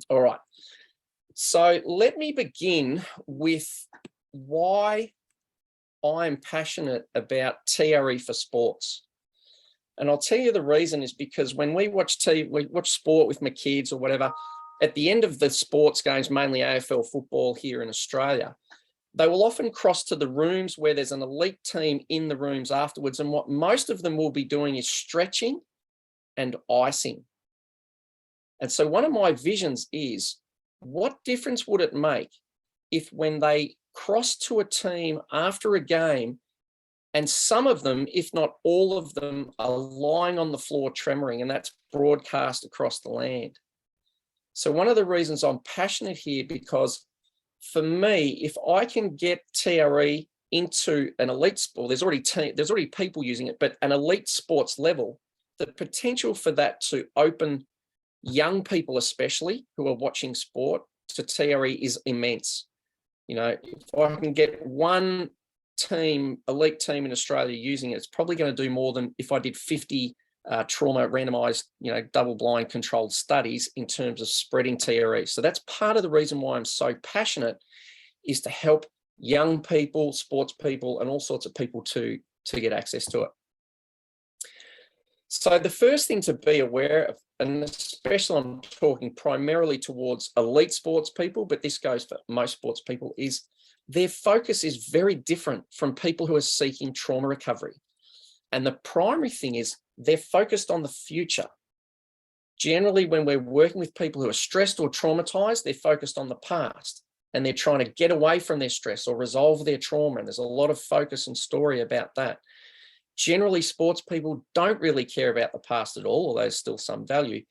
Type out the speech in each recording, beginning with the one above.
All right. So let me begin with why I'm passionate about TRE for sports. And I'll tell you the reason is because when we watch sport with my kids or whatever, at the end of the sports games, mainly AFL football here in Australia, they will often cross to the rooms where there's an elite team in the rooms afterwards. And what most of them will be doing is stretching and icing. And so one of my visions is, what difference would it make if when they cross to a team after a game, and some of them, if not all of them, are lying on the floor tremoring, and that's broadcast across the land. So one of the reasons I'm passionate here, because for me, if I can get TRE into an elite sport, there's already people using it, but an elite sports level, the potential for that to open young people, especially who are watching sport, to TRE is immense. You know, if I can get one team, elite team in Australia using it, it's probably going to do more than if I did 50 trauma randomized, double-blind controlled studies in terms of spreading TRE. So that's part of the reason why I'm so passionate, is to help young people, sports people, and all sorts of people to get access to it. So the first thing to be aware of, and especially I'm talking primarily towards elite sports people, but this goes for most sports people, is their focus is very different from people who are seeking trauma recovery. And the primary thing is they're focused on the future. Generally, when we're working with people who are stressed or traumatized, they're focused on the past and they're trying to get away from their stress or resolve their trauma. And there's a lot of focus and story about that. Generally, sports people don't really care about the past at all, although there's still some value.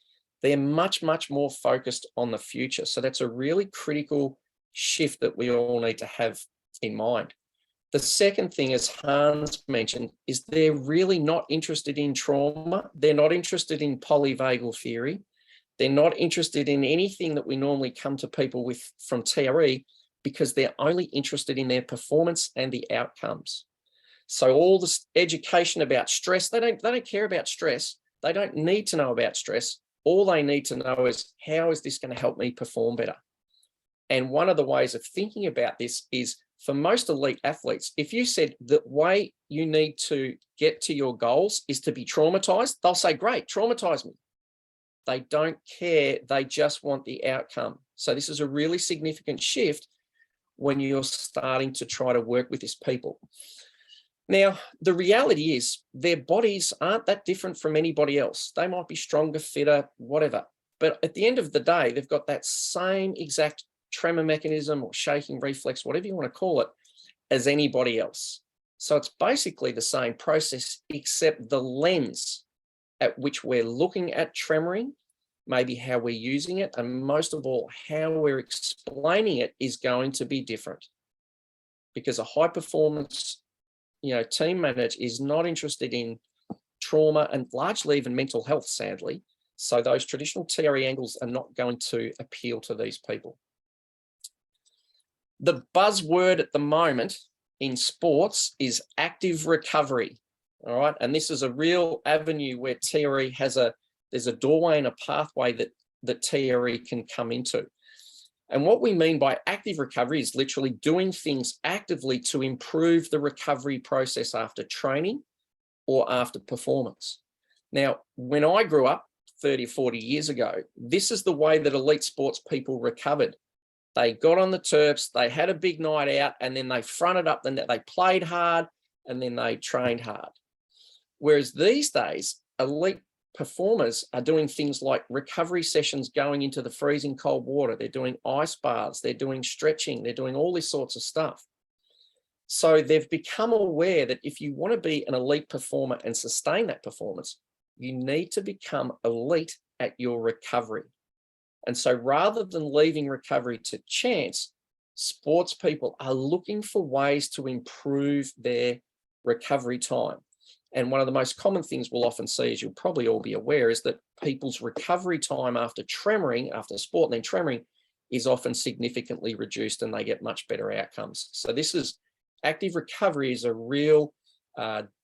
They're much, much more focused on the future. So that's a really critical shift that we all need to have in mind. The second thing, as Hans mentioned, is they're really not interested in trauma. They're not interested in polyvagal theory. They're not interested in anything that we normally come to people with from TRE, because they're only interested in their performance and the outcomes. So all this education about stress, they don't care about stress. They don't need to know about stress. All they need to know is, how is this going to help me perform better? And one of the ways of thinking about this is, for most elite athletes, if you said the way you need to get to your goals is to be traumatized, they'll say, great, traumatize me. They don't care. They just want the outcome. So this is a really significant shift when you're starting to try to work with these people. Now, the reality is their bodies aren't that different from anybody else. They might be stronger, fitter, whatever. But at the end of the day, they've got that same exact tremor mechanism or shaking reflex, whatever you want to call it, as anybody else. So it's basically the same process, except the lens at which we're looking at tremoring, maybe how we're using it, and most of all, how we're explaining it is going to be different. Because a high performance team manager is not interested in trauma and largely even mental health, sadly. So those traditional TRE angles are not going to appeal to these people. The buzzword at the moment in sports is active recovery. All right. And this is a real avenue where TRE there's a doorway and a pathway that TRE can come into. And what we mean by active recovery is literally doing things actively to improve the recovery process after training or after performance. Now, when I grew up 30 or 40 years ago, this is the way that elite sports people recovered. They got on the turfs, they had a big night out, and then they fronted up the net. They played hard and then they trained hard. Whereas these days, elite performers are doing things like recovery sessions going into the freezing cold water. They're doing ice baths, they're doing stretching, they're doing all this sorts of stuff. So they've become aware that if you want to be an elite performer and sustain that performance, you need to become elite at your recovery. And so rather than leaving recovery to chance, sports people are looking for ways to improve their recovery time. And one of the most common things we'll often see, as you'll probably all be aware, is that people's recovery time after tremoring, after sport and then tremoring, is often significantly reduced and they get much better outcomes. So this is, active recovery is a real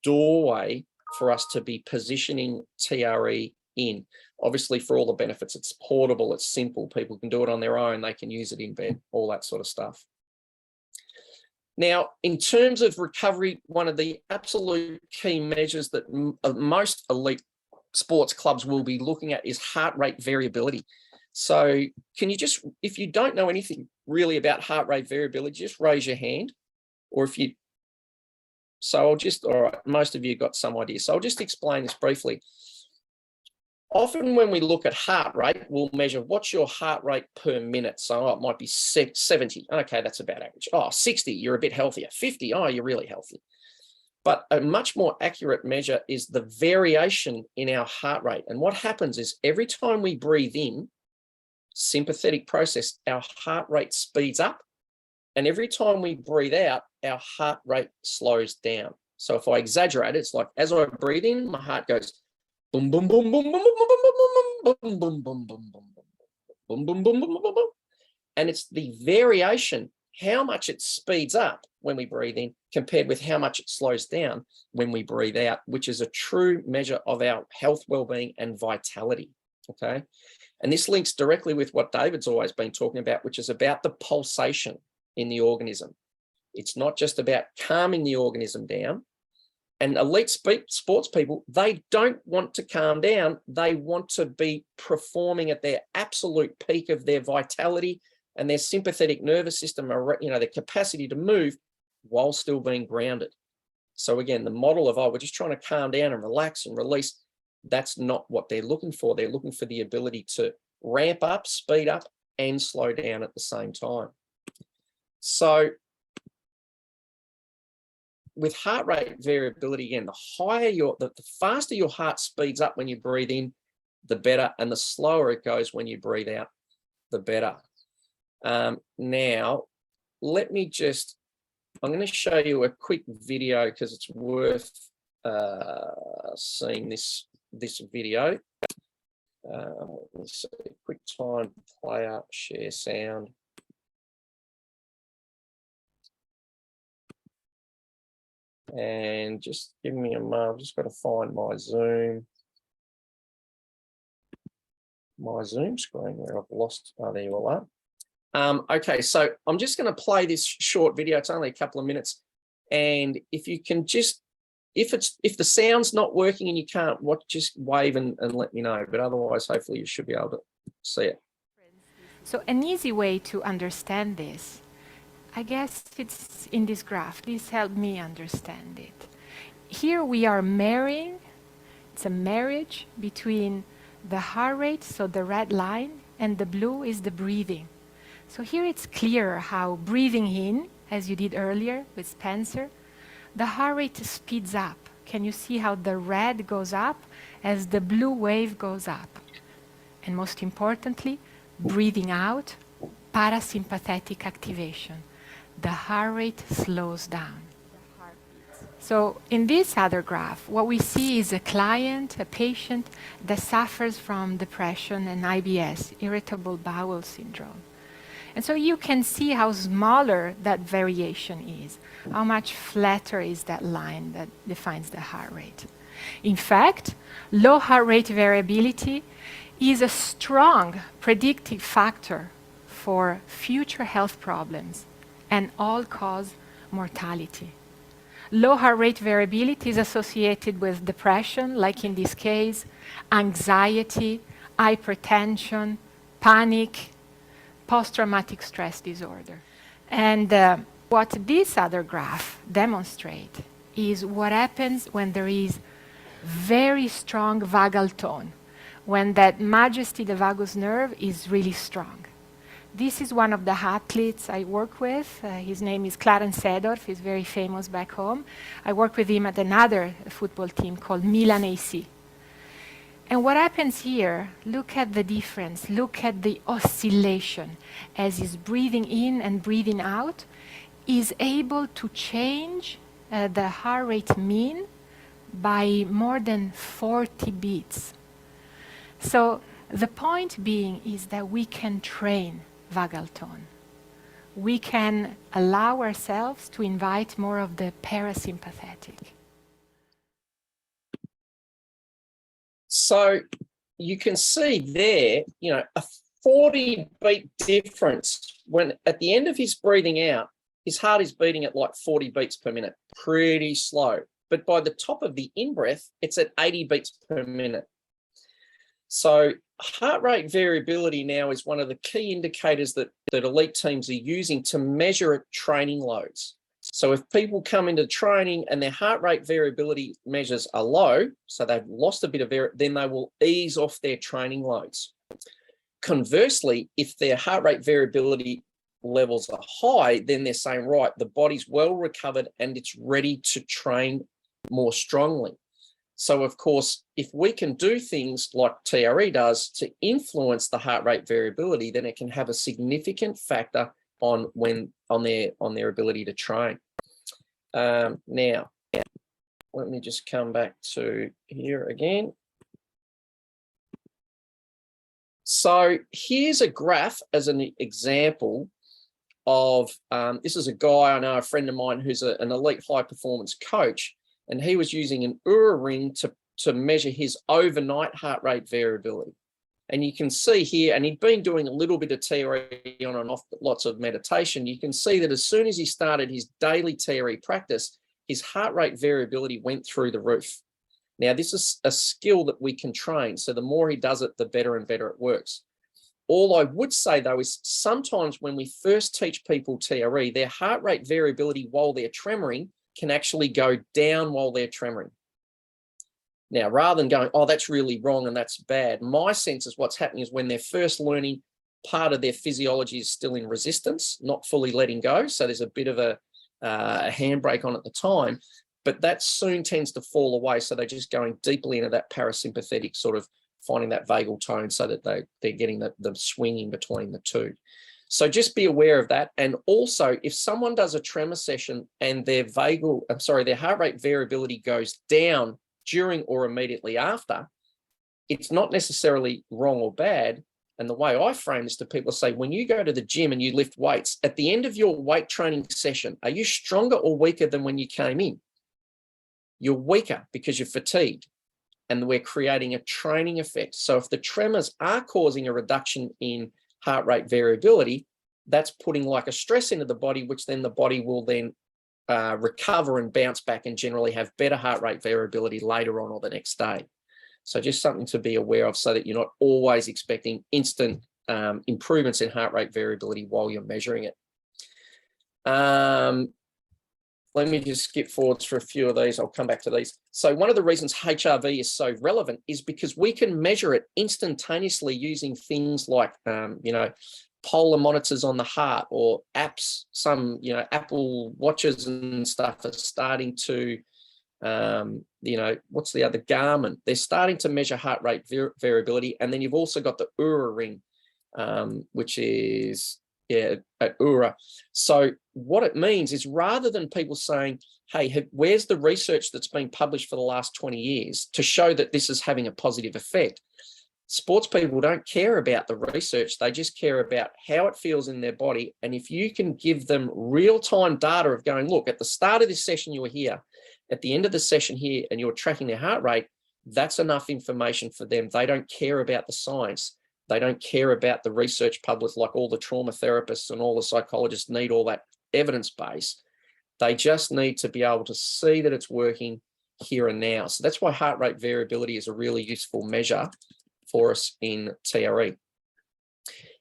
doorway for us to be positioning TRE in. Obviously, for all the benefits, it's portable, it's simple, people can do it on their own, they can use it in bed, all that sort of stuff. Now, in terms of recovery, one of the absolute key measures that most elite sports clubs will be looking at is heart rate variability. So can you just, if you don't know anything really about heart rate variability, just raise your hand. Or if you, so I'll just, all right, most of you got some idea. So I'll just explain this briefly. Often when we look at heart rate, we'll measure what's your heart rate per minute. So it might be 70. Okay, that's about average. Oh, 60, you're a bit healthier. 50, oh, you're really healthy. But a much more accurate measure is the variation in our heart rate. And what happens is every time we breathe in, sympathetic process, our heart rate speeds up. And every time we breathe out, our heart rate slows down. So if I exaggerate, it's like as I breathe in, my heart goes boom, boom, boom, boom, boom, boom, boom, boom, boom, boom, boom, boom, boom, boom, boom, boom, boom, boom, boom. And it's the variation, how much it speeds up when we breathe in compared with how much it slows down when we breathe out, which is a true measure of our health, well-being and vitality, okay? And this links directly with what David's always been talking about, which is about the pulsation in the organism. It's not just about calming the organism down. And elite sports people, they don't want to calm down. They want to be performing at their absolute peak of their vitality and their sympathetic nervous system, you know, their capacity to move while still being grounded. So again, the model of, oh, we're just trying to calm down and relax and release, that's not what they're looking for. They're looking for the ability to ramp up, speed up, and slow down at the same time. So with heart rate variability, again, the faster your heart speeds up when you breathe in, the better, and the slower it goes when you breathe out, the better. Now, let me just, I'm going to show you a quick video because it's worth seeing this video. Let's see, quick time, player, share sound. And just give me a moment, I've just got to find my Zoom screen where I've lost, oh, there you all are. Okay, so I'm just going to play this short video. It's only a couple of minutes. And if you can just, if the sound's not working and you can't watch, just wave and let me know. But otherwise, hopefully you should be able to see it. So an easy way to understand this, I guess it's in this graph. This helped me understand it. Here we are marrying, it's a marriage between the heart rate, so the red line, and the blue is the breathing. So here it's clear how breathing in, as you did earlier with Spencer, the heart rate speeds up. Can you see how the red goes up as the blue wave goes up? And most importantly, breathing out, parasympathetic activation. The heart rate slows down. So in this other graph, what we see is a client, a patient that suffers from depression and IBS, irritable bowel syndrome. And so you can see how smaller that variation is, how much flatter is that line that defines the heart rate. In fact, low heart rate variability is a strong predictive factor for future health problems and all-cause mortality. Low heart rate variability is associated with depression, like in this case, anxiety, hypertension, panic, post-traumatic stress disorder. And what this other graph demonstrates is what happens when there is very strong vagal tone, when that majesty, the vagus nerve, is really strong. This is one of the athletes I work with. His name is Clarence Seedorf. He's very famous back home. I work with him at another football team called Milan AC. And what happens here, look at the difference. Look at the oscillation as he's breathing in and breathing out. Is able to change the heart rate mean by more than 40 beats. So the point being is that we can train vagal tone. We can allow ourselves to invite more of the parasympathetic. So you can see there, a 40 beat difference when at the end of his breathing out, his heart is beating at like 40 beats per minute, pretty slow. But by the top of the in-breath, it's at 80 beats per minute. So heart rate variability now is one of the key indicators that elite teams are using to measure training loads. So if people come into training and their heart rate variability measures are low, so they've lost a bit of then they will ease off their training loads. Conversely, if their heart rate variability levels are high, then they're saying, right, the body's well recovered and it's ready to train more strongly. So of course, if we can do things like TRE does to influence the heart rate variability, then it can have a significant factor on their ability to train. Now, let me just come back to here again. So here's a graph as an example of, this is a guy I know, a friend of mine who's an elite high performance coach, and he was using an Oura ring to measure his overnight heart rate variability. And you can see here, and he'd been doing a little bit of TRE on and off, but lots of meditation. You can see that as soon as he started his daily TRE practice, his heart rate variability went through the roof. Now, this is a skill that we can train. So the more he does it, the better and better it works. All I would say, though, is sometimes when we first teach people TRE, their heart rate variability while they're tremoring can actually go down while they're tremoring. Now, rather than going, oh, that's really wrong and that's bad, my sense is what's happening is when they're first learning, part of their physiology is still in resistance, not fully letting go. So there's a bit of a handbrake on at the time, but that soon tends to fall away. So they're just going deeply into that parasympathetic sort of finding that vagal tone so that they're getting the swinging between the two. So just be aware of that. And also, if someone does a tremor session and their heart rate variability goes down during or immediately after, it's not necessarily wrong or bad. And the way I frame this to people, say, when you go to the gym and you lift weights, at the end of your weight training session, are you stronger or weaker than when you came in? You're weaker because you're fatigued, and we're creating a training effect. So if the tremors are causing a reduction in heart rate variability, that's putting like a stress into the body, which then the body will then recover and bounce back and generally have better heart rate variability later on or the next day. So just something to be aware of so that you're not always expecting instant improvements in heart rate variability while you're measuring it. Let me just skip forwards for a few of these. I'll come back to these. So one of the reasons HRV is so relevant is because we can measure it instantaneously using things like, polar monitors on the heart or apps. Some, Apple watches and stuff are starting to, what's the other, Garmin. They're starting to measure heart rate variability. And then you've also got the Oura ring, which is, at Oura. So what it means is rather than people saying, hey, where's the research that's been published for the last 20 years to show that this is having a positive effect? Sports people don't care about the research. They just care about how it feels in their body. And if you can give them real-time data of going, look, at the start of this session, you were here, at the end of the session here, and you're tracking their heart rate, that's enough information for them. They don't care about the science. They don't care about the research published, like all the trauma therapists and all the psychologists need all that evidence base. They just need to be able to see that it's working here and now. So that's why heart rate variability is a really useful measure for us in TRE.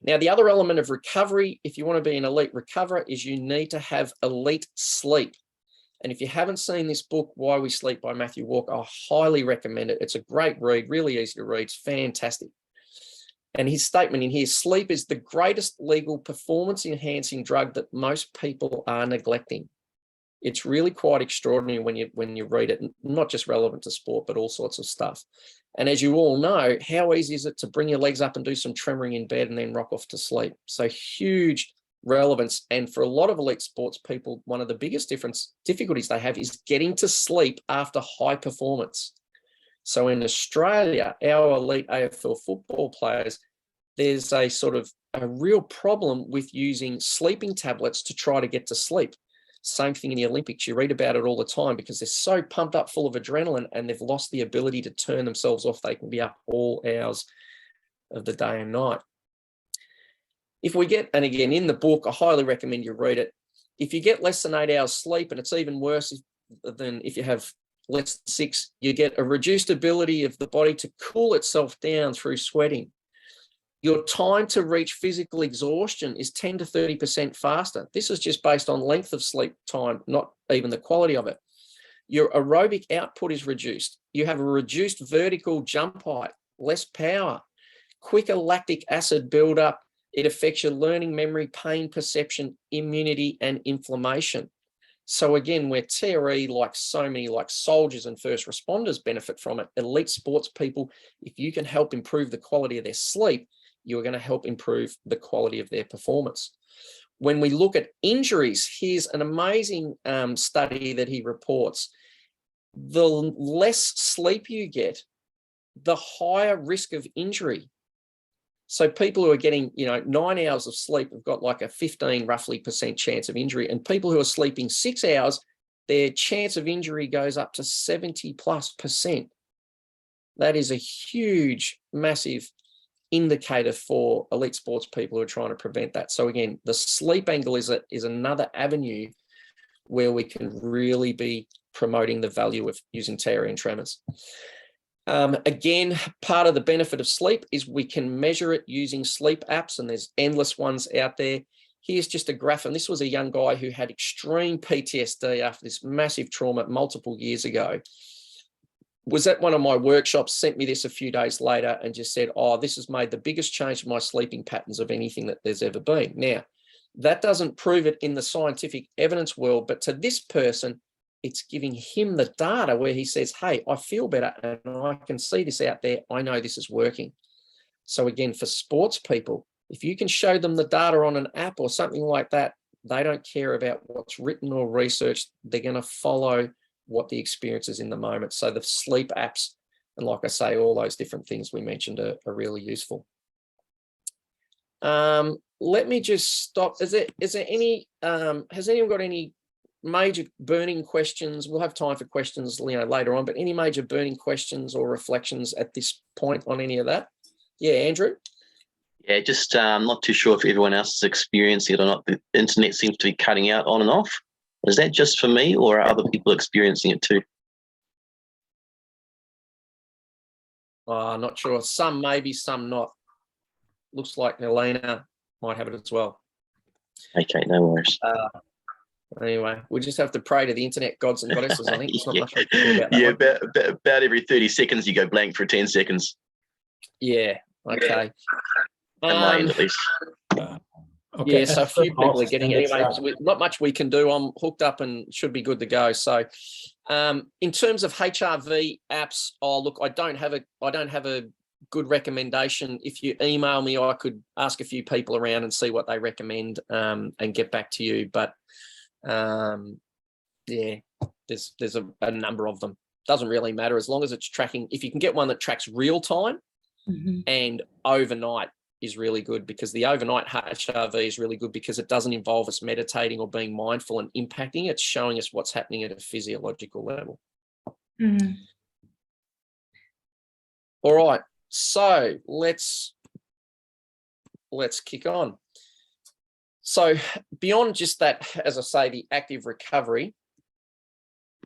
Now, the other element of recovery, if you want to be an elite recoverer, is you need to have elite sleep. And if you haven't seen this book, Why We Sleep by Matthew Walker, I highly recommend it. It's a great read, really easy to read. It's fantastic. And his statement in here, sleep is the greatest legal performance-enhancing drug that most people are neglecting. It's really quite extraordinary when you read it, not just relevant to sport, but all sorts of stuff. And as you all know, how easy is it to bring your legs up and do some tremoring in bed and then rock off to sleep? So huge relevance. And for a lot of elite sports people, one of the biggest difficulties they have is getting to sleep after high performance. So in Australia, our elite AFL football players, there's a real problem with using sleeping tablets to try to get to sleep. Same thing in the Olympics. You read about it all the time because they're so pumped up full of adrenaline and they've lost the ability to turn themselves off. They can be up all hours of the day and night. If we get, and again, in the book, I highly recommend you read it. If you get less than 8 hours sleep, and it's even worse than if you have less than 6, you get a reduced ability of the body to cool itself down through sweating. Your time to reach physical exhaustion is 10 to 30% faster. This is just based on length of sleep time, not even the quality of it. Your aerobic output is reduced. You have a reduced vertical jump height, less power, quicker lactic acid buildup. It affects your learning, memory, pain perception, immunity, and inflammation. So again, where TRE, like so many, like soldiers and first responders, benefit from it, elite sports people, if you can help improve the quality of their sleep, you're going to help improve the quality of their performance. When we look at injuries, here's an amazing study that he reports. The less sleep you get, the higher risk of injury. So people who are getting, 9 hours of sleep have got like a 15 roughly % chance of injury. And people who are sleeping 6 hours, their chance of injury goes up to 70+%. That is a huge, massive indicator for elite sports people who are trying to prevent that. So again, the sleep angle is another avenue where we can really be promoting the value of using TRE and tremors. Again, part of the benefit of sleep is we can measure it using sleep apps, and there's endless ones out there. Here's just a graph, and this was a young guy who had extreme PTSD after this massive trauma multiple years ago. Was at one of my workshops, sent me this a few days later and just said, oh, this has made the biggest change to my sleeping patterns of anything that there's ever been. Now, that doesn't prove it in the scientific evidence world, but to this person, it's giving him the data where he says, hey, I feel better and I can see this out there. I know this is working. So again, for sports people, if you can show them the data on an app or something like that, they don't care about what's written or researched. They're going to follow what the experience is in the moment. So the sleep apps, and like I say, all those different things we mentioned are really useful. Let me just stop. Is there any, has anyone got any major burning questions? We'll have time for questions, later on, but any major burning questions or reflections at this point on any of that? Yeah, Andrew? Yeah, just not too sure if everyone else is experiencing it or not. The internet seems to be cutting out on and off. Is that just for me, or are other people experiencing it too? Not sure. Some maybe, some not. Looks like Elena might have it as well. Okay, no worries. Anyway, we just have to pray to the internet gods and goddesses. I think it's not much we can do about that. Yeah, about every 30 seconds you go blank for 10 seconds. Yeah, okay. At my end, at least. Okay. Yeah, so a few people are getting anyway. Not much we can do. I'm hooked up and should be good to go. So, in terms of HRV apps, look, I don't have a good recommendation. If you email me, I could ask a few people around and see what they recommend and get back to you. But yeah, there's a number of them. Doesn't really matter as long as it's tracking. If you can get one that tracks real time and overnight is really good, because the overnight HRV is really good because it doesn't involve us meditating or being mindful and impacting. It's showing us what's happening at a physiological level. All right, so let's kick on. So beyond just that, as I say, the active recovery,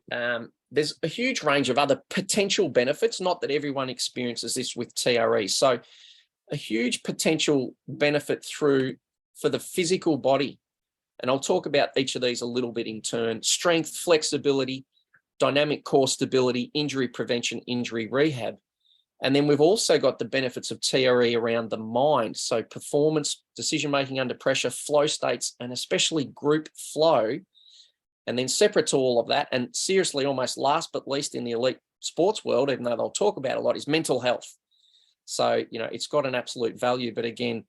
there's a huge range of other potential benefits, not that everyone experiences this with TRE. So a huge potential benefit for the physical body. And I'll talk about each of these a little bit in turn: strength, flexibility, dynamic core stability, injury prevention, injury rehab. And then we've also got the benefits of TRE around the mind. So performance, decision-making under pressure, flow states, and especially group flow. And then separate to all of that, and seriously, almost last but least in the elite sports world, even though they'll talk about it a lot, is mental health. So, it's got an absolute value. But again,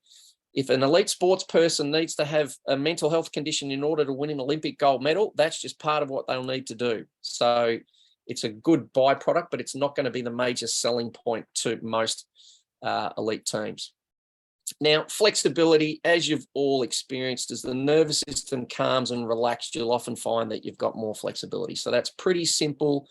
if an elite sports person needs to have a mental health condition in order to win an Olympic gold medal, that's just part of what they'll need to do. So it's a good byproduct, but it's not going to be the major selling point to most elite teams. Now, flexibility, as you've all experienced, as the nervous system calms and relaxed, you'll often find that you've got more flexibility. So that's pretty simple,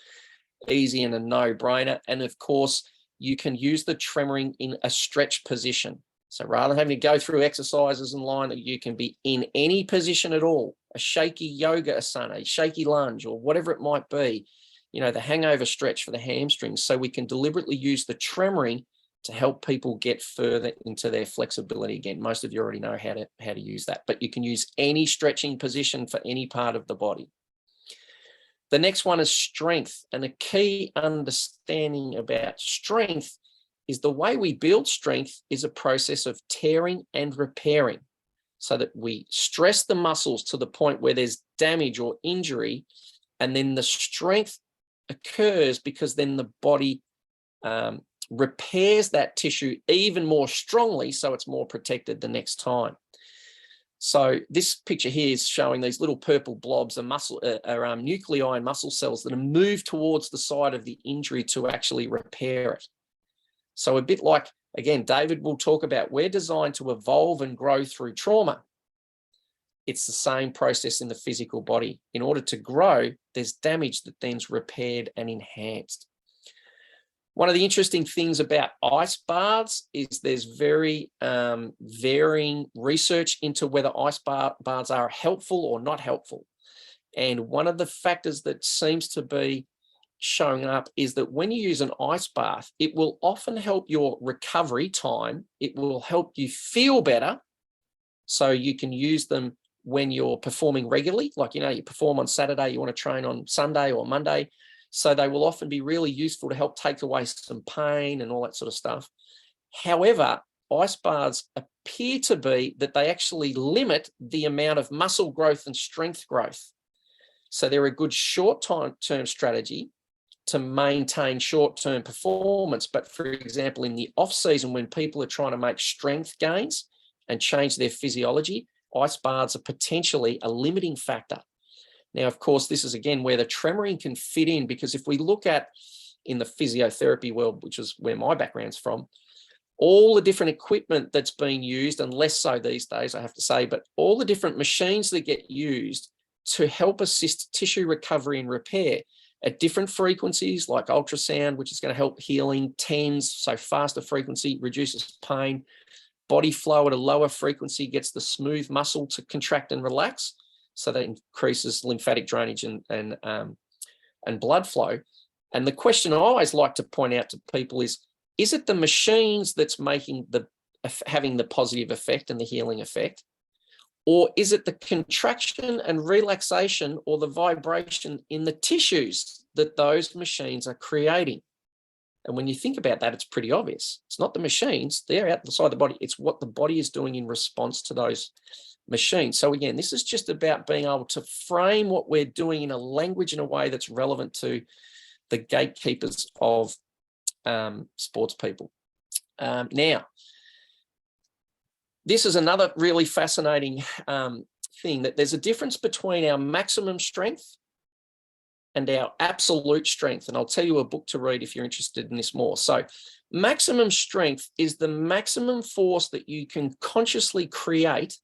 easy, and a no-brainer. And of course, you can use the tremoring in a stretch position. So rather than having to go through exercises and line, you can be in any position at all, a shaky yoga asana, a shaky lunge, or whatever it might be, you know, the hangover stretch for the hamstrings. So we can deliberately use the tremoring to help people get further into their flexibility. Again, most of you already know how to use that, but you can use any stretching position for any part of the body. The next one is strength. And a key understanding about strength is the way we build strength is a process of tearing and repairing, so that we stress the muscles to the point where there's damage or injury, and then the strength occurs because then the body repairs that tissue even more strongly, so it's more protected the next time. So this picture here is showing these little purple blobs of muscle, nuclei and muscle cells that are moved towards the side of the injury to actually repair it. So a bit like, again, David will talk about, we're designed to evolve and grow through trauma. It's the same process in the physical body. In order to grow, there's damage that then's repaired and enhanced. One of the interesting things about ice baths is there's very varying research into whether ice baths are helpful or not helpful. And one of the factors that seems to be showing up is that when you use an ice bath, it will often help your recovery time. It will help you feel better. So you can use them when you're performing regularly, like, you know, you perform on Saturday, you want to train on Sunday or Monday. So they will often be really useful to help take away some pain and all that sort of stuff. However, ice baths appear to be that they actually limit the amount of muscle growth and strength growth. So they're a good short-term strategy to maintain short-term performance. But for example, in the off-season, when people are trying to make strength gains and change their physiology, ice baths are potentially a limiting factor. Now, of course, this is again where the tremoring can fit in, because if we look at in the physiotherapy world, which is where my background's from, all the different equipment that's being used, and less so these days, I have to say, but all the different machines that get used to help assist tissue recovery and repair at different frequencies, like ultrasound, which is going to help healing, TENS, so faster frequency reduces pain, body flow at a lower frequency gets the smooth muscle to contract and relax, so that increases lymphatic drainage and blood flow. And the question I always like to point out to people is it the machines that's making having the positive effect and the healing effect? Or is it the contraction and relaxation or the vibration in the tissues that those machines are creating? And when you think about that, it's pretty obvious. It's not the machines, they're outside the body. It's what the body is doing in response to those machines. So again, this is just about being able to frame what we're doing in a language in a way that's relevant to the gatekeepers of sports people. Now, this is another really fascinating thing, that there's a difference between our maximum strength and our absolute strength. And I'll tell you a book to read if you're interested in this more. So maximum strength is the maximum force that you can consciously create,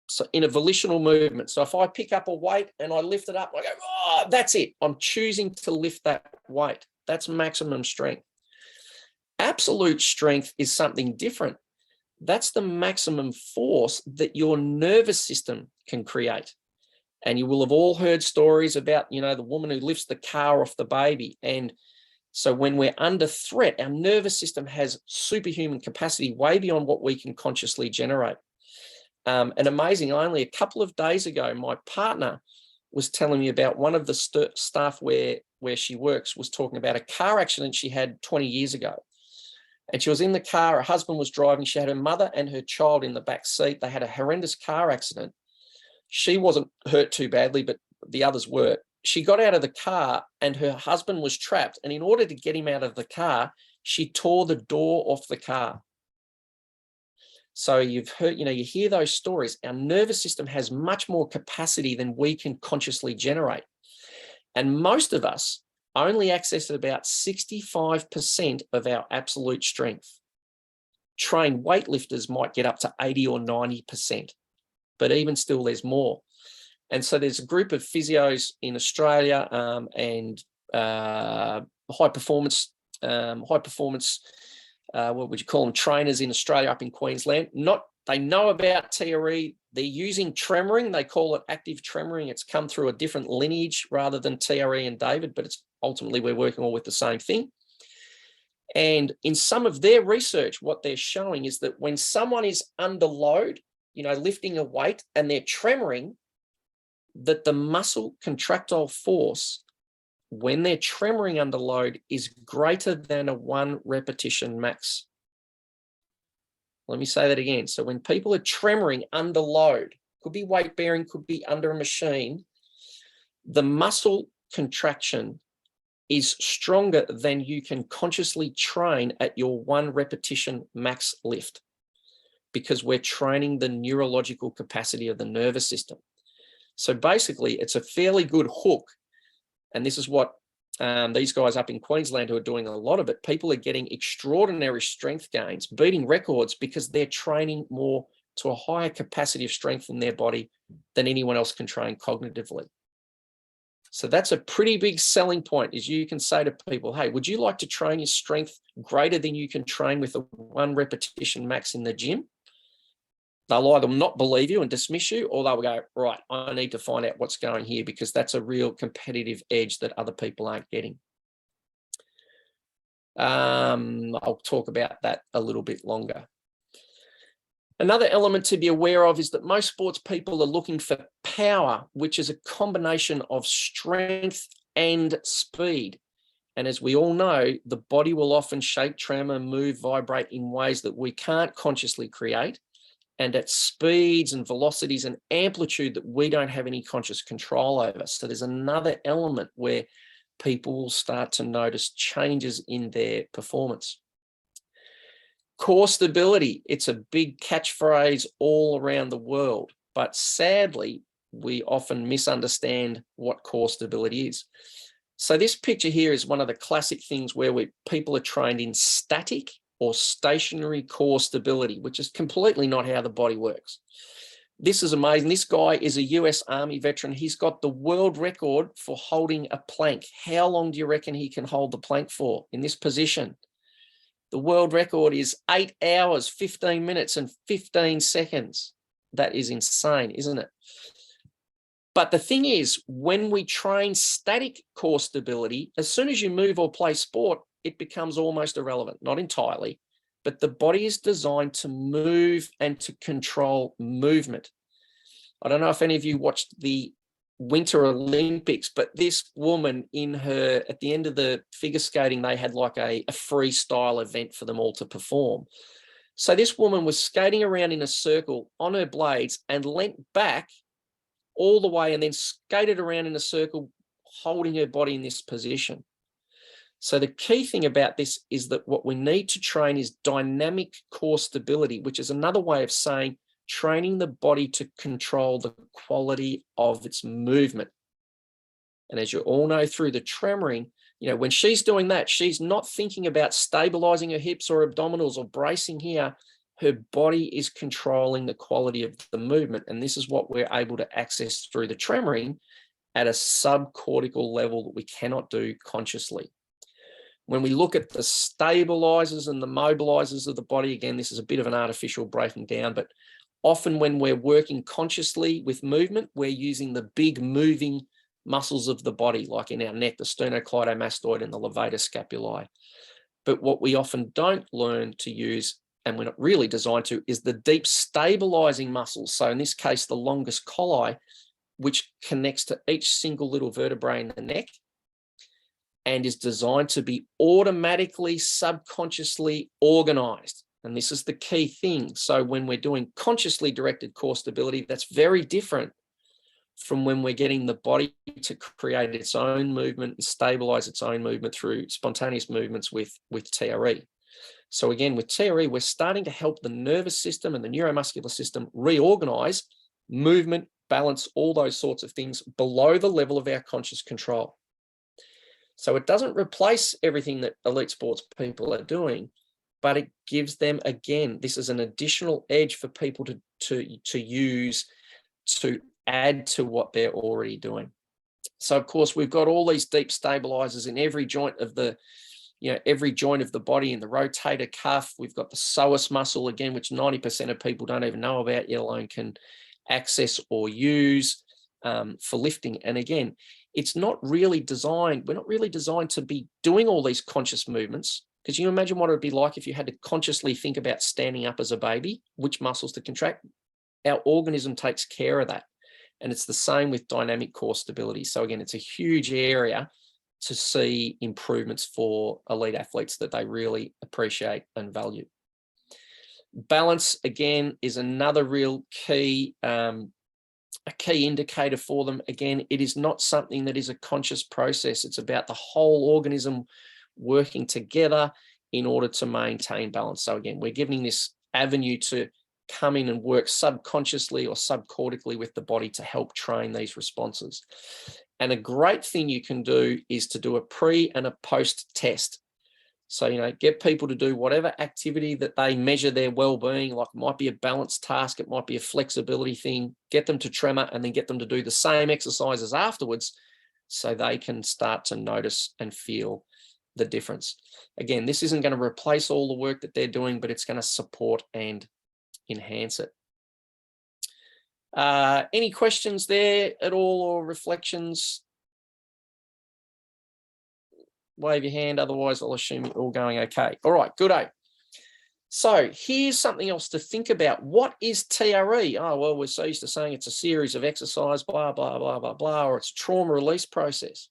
so in a volitional movement. So if I pick up a weight and I lift it up, I go, oh, that's it. I'm choosing to lift that weight. That's maximum strength. Absolute strength is something different. That's the maximum force that your nervous system can create. And you will have all heard stories about, you know, the woman who lifts the car off the baby. And so when we're under threat, our nervous system has superhuman capacity way beyond what we can consciously generate. And amazing, only a couple of days ago, my partner was telling me about one of the staff where she works was talking about a car accident she had 20 years ago. And she was in the car, her husband was driving, she had her mother and her child in the back seat. They had a horrendous car accident. She wasn't hurt too badly, but the others were. She got out of the car and her husband was trapped. And in order to get him out of the car, she tore the door off the car. So you've heard, you know, you hear those stories. Our nervous system has much more capacity than we can consciously generate. And most of us only access about 65% of our absolute strength. trained weightlifters might get up to 80 or 90%, but even still, there's more. And so there's a group of physios in Australia and high performance, what would you call them, trainers in Australia up in Queensland. They know about TRE. They're using tremoring. They call it active tremoring. It's come through a different lineage rather than TRE and David, but it's ultimately we're working all with the same thing. And in some of their research, what they're showing is that when someone is under load, lifting a weight and they're tremoring, that the muscle contractile force when they're tremoring under load is greater than a 1 repetition max. Let me say that again. So when people are tremoring under load, could be weight bearing, could be under a machine, the muscle contraction is stronger than you can consciously train at your 1 repetition max lift, because we're training the neurological capacity of the nervous system. So basically, it's a fairly good hook. And this is what these guys up in Queensland who are doing a lot of it, people are getting extraordinary strength gains, beating records, because they're training more to a higher capacity of strength in their body than anyone else can train cognitively. So that's a pretty big selling point, is you can say to people, hey, would you like to train your strength greater than you can train with a 1 repetition max in the gym? They'll either not believe you and dismiss you, or they'll go, right, I need to find out what's going here, because that's a real competitive edge that other people aren't getting. I'll talk about that a little bit longer. Another element to be aware of is that most sports people are looking for power, which is a combination of strength and speed. And as we all know, the body will often shake, tremor, move, vibrate in ways that we can't consciously create, and at speeds and velocities and amplitude that we don't have any conscious control over. So there's another element where people will start to notice changes in their performance. Core stability, it's a big catchphrase all around the world, but sadly, we often misunderstand what core stability is. So this picture here is one of the classic things where people are trained in static or stationary core stability, which is completely not how the body works. This is amazing. This guy is a US Army veteran. He's got the world record for holding a plank. How long do you reckon he can hold the plank for in this position? The world record is 8 hours, 15 minutes and 15 seconds. That is insane, isn't it? But the thing is, when we train static core stability, as soon as you move or play sport, it becomes almost irrelevant, not entirely, but the body is designed to move and to control movement. I don't know if any of you watched the Winter Olympics, but this woman at the end of the figure skating, they had like a freestyle event for them all to perform. So this woman was skating around in a circle on her blades and leant back all the way and then skated around in a circle, holding her body in this position. So the key thing about this is that what we need to train is dynamic core stability, which is another way of saying training the body to control the quality of its movement. And as you all know through the tremoring, when she's doing that, she's not thinking about stabilizing her hips or abdominals or bracing here. Her body is controlling the quality of the movement. And this is what we're able to access through the tremoring at a subcortical level that we cannot do consciously. When we look at the stabilizers and the mobilizers of the body, again, this is a bit of an artificial breaking down, but often when we're working consciously with movement, we're using the big moving muscles of the body, like in our neck, the sternocleidomastoid and the levator scapulae. But what we often don't learn to use, and we're not really designed to, is the deep stabilizing muscles. So in this case, the longus colli, which connects to each single little vertebrae in the neck, and is designed to be automatically, subconsciously organized. And this is the key thing. So when we're doing consciously directed core stability, that's very different from when we're getting the body to create its own movement and stabilize its own movement through spontaneous movements with TRE. So again, with TRE, we're starting to help the nervous system and the neuromuscular system reorganize movement, balance, all those sorts of things below the level of our conscious control. So it doesn't replace everything that elite sports people are doing, but it gives them, again, this is an additional edge for people to use to add to what they're already doing. So of course, we've got all these deep stabilizers in every joint of the, every joint of the body, in the rotator cuff. We've got the psoas muscle, again, which 90% of people don't even know about, yet alone can access or use for lifting. And again, it's not really designed, we're not really designed to be doing all these conscious movements, because you imagine what it would be like if you had to consciously think about standing up as a baby, which muscles to contract. Our organism takes care of that. And it's the same with dynamic core stability. So again, it's a huge area to see improvements for elite athletes that they really appreciate and value. Balance, again, is another real key, a key indicator for them. Again, it is not something that is a conscious process. It's about the whole organism working together in order to maintain balance. So again, we're giving this avenue to come in and work subconsciously or subcortically with the body to help train these responses. And a great thing you can do is to do a pre and a post test. So, get people to do whatever activity that they measure their well-being, like it might be a balance task, it might be a flexibility thing, get them to tremor and then get them to do the same exercises afterwards so they can start to notice and feel the difference. Again, this isn't going to replace all the work that they're doing, but it's going to support and enhance it. Any questions there at all or reflections? Wave your hand, otherwise I'll assume you're all going okay. All right, good. So here's something else to think about. What is TRE? Oh, well, we're so used to saying it's a series of exercise, blah, blah, blah, blah, blah, or it's a trauma release process.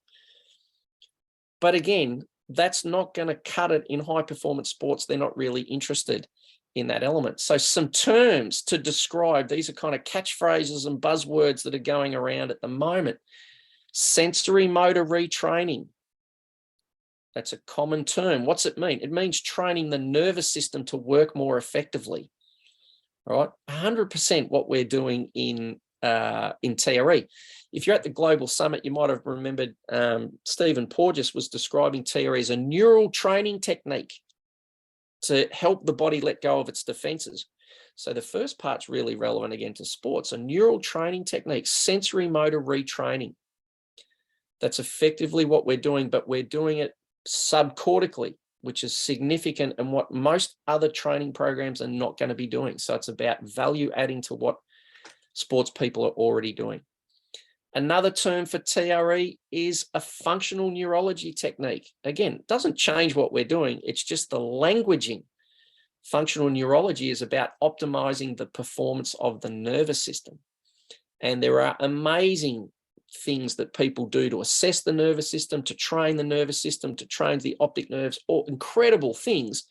But again, that's not going to cut it in high performance sports. They're not really interested in that element. So some terms to describe, these are kind of catchphrases and buzzwords that are going around at the moment. Sensory motor retraining. That's a common term. What's it mean? It means training the nervous system to work more effectively. All right, 100% what we're doing in TRE. If you're at the Global Summit, you might have remembered Stephen Porges was describing TRE as a neural training technique to help the body let go of its defenses. So the first part's really relevant again to sports, a neural training technique, sensory motor retraining. That's effectively what we're doing, but we're doing it subcortically, which is significant and what most other training programs are not going to be doing. So it's about value adding to what sports people are already doing. Another term for TRE is a functional neurology technique. Again, it doesn't change what we're doing. It's just the languaging. Functional neurology is about optimizing the performance of the nervous system. And there are amazing things that people do to assess the nervous system, to train the nervous system, to train the optic nerves, all incredible things.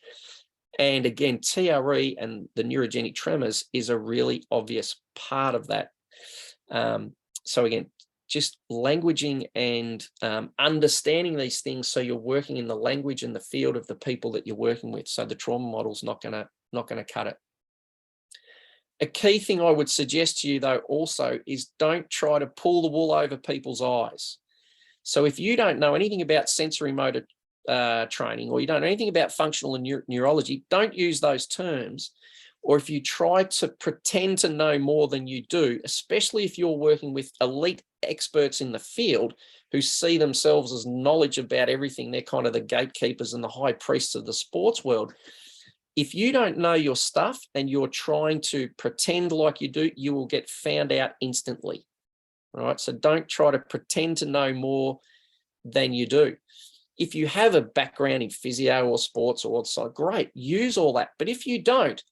And again, TRE and the neurogenic tremors is a really obvious part of that. So again, just languaging and understanding these things so you're working in the language and the field of the people that you're working with. So the trauma model's not gonna cut it. A key thing I would suggest to you though also is don't try to pull the wool over people's eyes. So if you don't know anything about sensory motor training, or you don't know anything about functional and neurology, don't use those terms. Or if you try to pretend to know more than you do, especially if you're working with elite experts in the field who see themselves as knowledge about everything, they're kind of the gatekeepers and the high priests of the sports world. If you don't know your stuff and you're trying to pretend like you do, you will get found out instantly. All right, so don't try to pretend to know more than you do. If you have a background in physio or sports or so, great, use all that. But if you don't,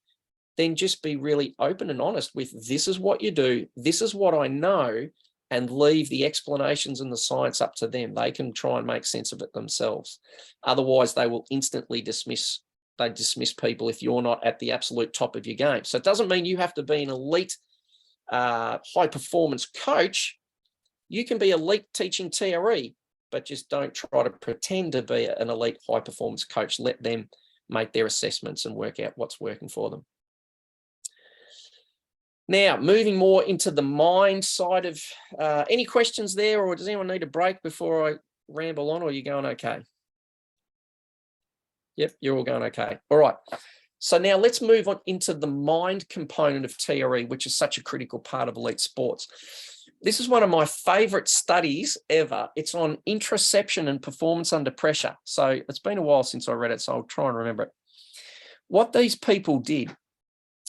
then just be really open and honest with this is what you do, this is what I know, and leave the explanations and the science up to them. They can try and make sense of it themselves. Otherwise, they will instantly dismiss people if you're not at the absolute top of your game. So it doesn't mean you have to be an elite high performance coach. You can be elite teaching TRE, but just don't try to pretend to be an elite high performance coach. Let them make their assessments and work out what's working for them. Now, moving more into the mind side of, any questions there, or does anyone need a break before I ramble on, or are you going okay? Yep, you're all going okay. All right. So now let's move on into the mind component of TRE, which is such a critical part of elite sports. This is one of my favorite studies ever. It's on interoception and performance under pressure. So it's been a while since I read it, so I'll try and remember it. What these people did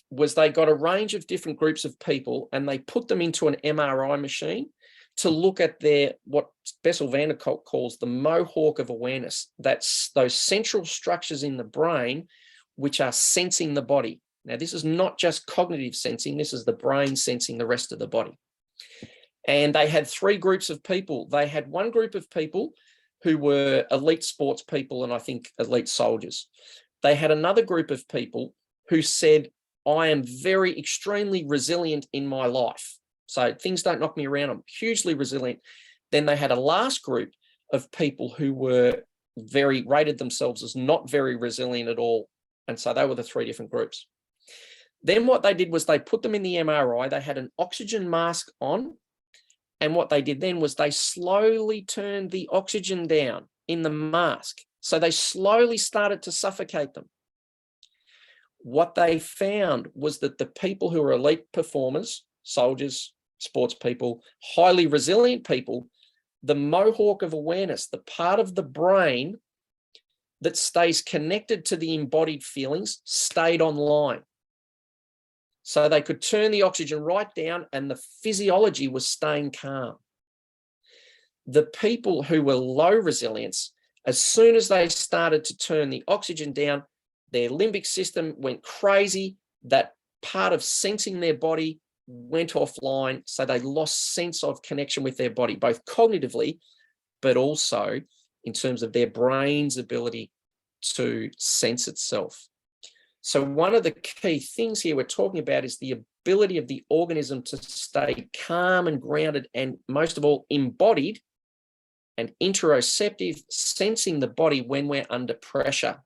was they got a range of different groups of people and they put them into an MRI machine to look at their, what Bessel van der Kolk calls the mohawk of awareness. That's those central structures in the brain which are sensing the body. Now, this is not just cognitive sensing. This is the brain sensing the rest of the body. And they had three groups of people. They had one group of people who were elite sports people and I think elite soldiers. They had another group of people who said, I am very extremely resilient in my life. So things don't knock me around. I'm hugely resilient. Then they had a last group of people who were rated themselves as not very resilient at all. And so they were the three different groups. Then what they did was they put them in the MRI. They had an oxygen mask on. And what they did then was they slowly turned the oxygen down in the mask. So they slowly started to suffocate them. What they found was that the people who were elite performers, soldiers, sports people, highly resilient people, the mohawk of awareness, the part of the brain that stays connected to the embodied feelings, stayed online. So they could turn the oxygen right down and the physiology was staying calm. The people who were low resilience, as soon as they started to turn the oxygen down, their limbic system went crazy. That part of sensing their body went offline. So they lost sense of connection with their body, both cognitively, but also in terms of their brain's ability to sense itself. So one of the key things here we're talking about is the ability of the organism to stay calm and grounded and most of all embodied and interoceptive, sensing the body when we're under pressure.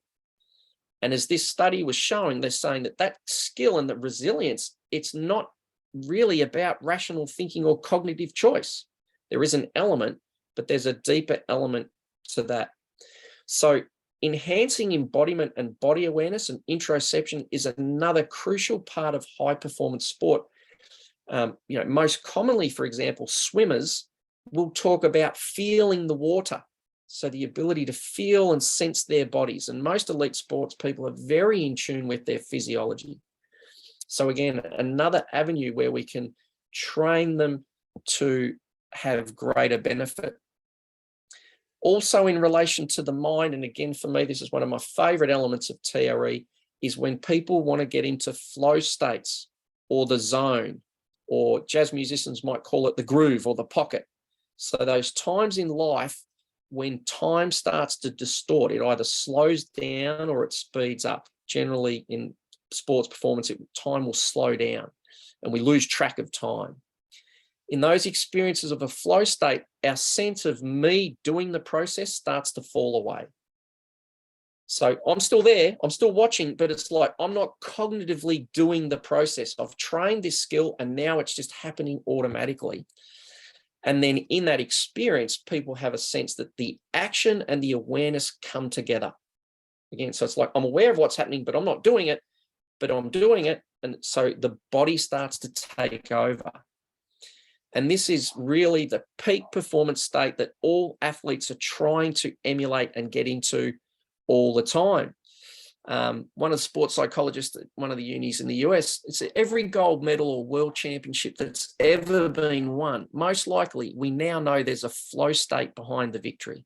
And as this study was showing, they're saying that that skill and the resilience, it's not really about rational thinking or cognitive choice. There is an element, but there's a deeper element to that. So enhancing embodiment and body awareness and interoception is another crucial part of high performance sport. Most commonly, for example, swimmers will talk about feeling the water. So the ability to feel and sense their bodies. And most elite sports people are very in tune with their physiology. So again, another avenue where we can train them to have greater benefit. Also in relation to the mind, and again, for me, this is one of my favorite elements of TRE, is when people want to get into flow states or the zone, or jazz musicians might call it the groove or the pocket. So those times in life when time starts to distort, it either slows down or it speeds up. Generally in sports performance, time will slow down and we lose track of time. In those experiences of a flow state, our sense of me doing the process starts to fall away. So I'm still there, I'm still watching, but it's like I'm not cognitively doing the process. I've trained this skill and now it's just happening automatically. And then in that experience, people have a sense that the action and the awareness come together. Again, so it's like I'm aware of what's happening, but I'm not doing it, but I'm doing it. And so the body starts to take over. And this is really the peak performance state that all athletes are trying to emulate and get into all the time. One of the sports psychologists at one of the unis in the US, it's every gold medal or world championship that's ever been won, most likely we now know there's a flow state behind the victory.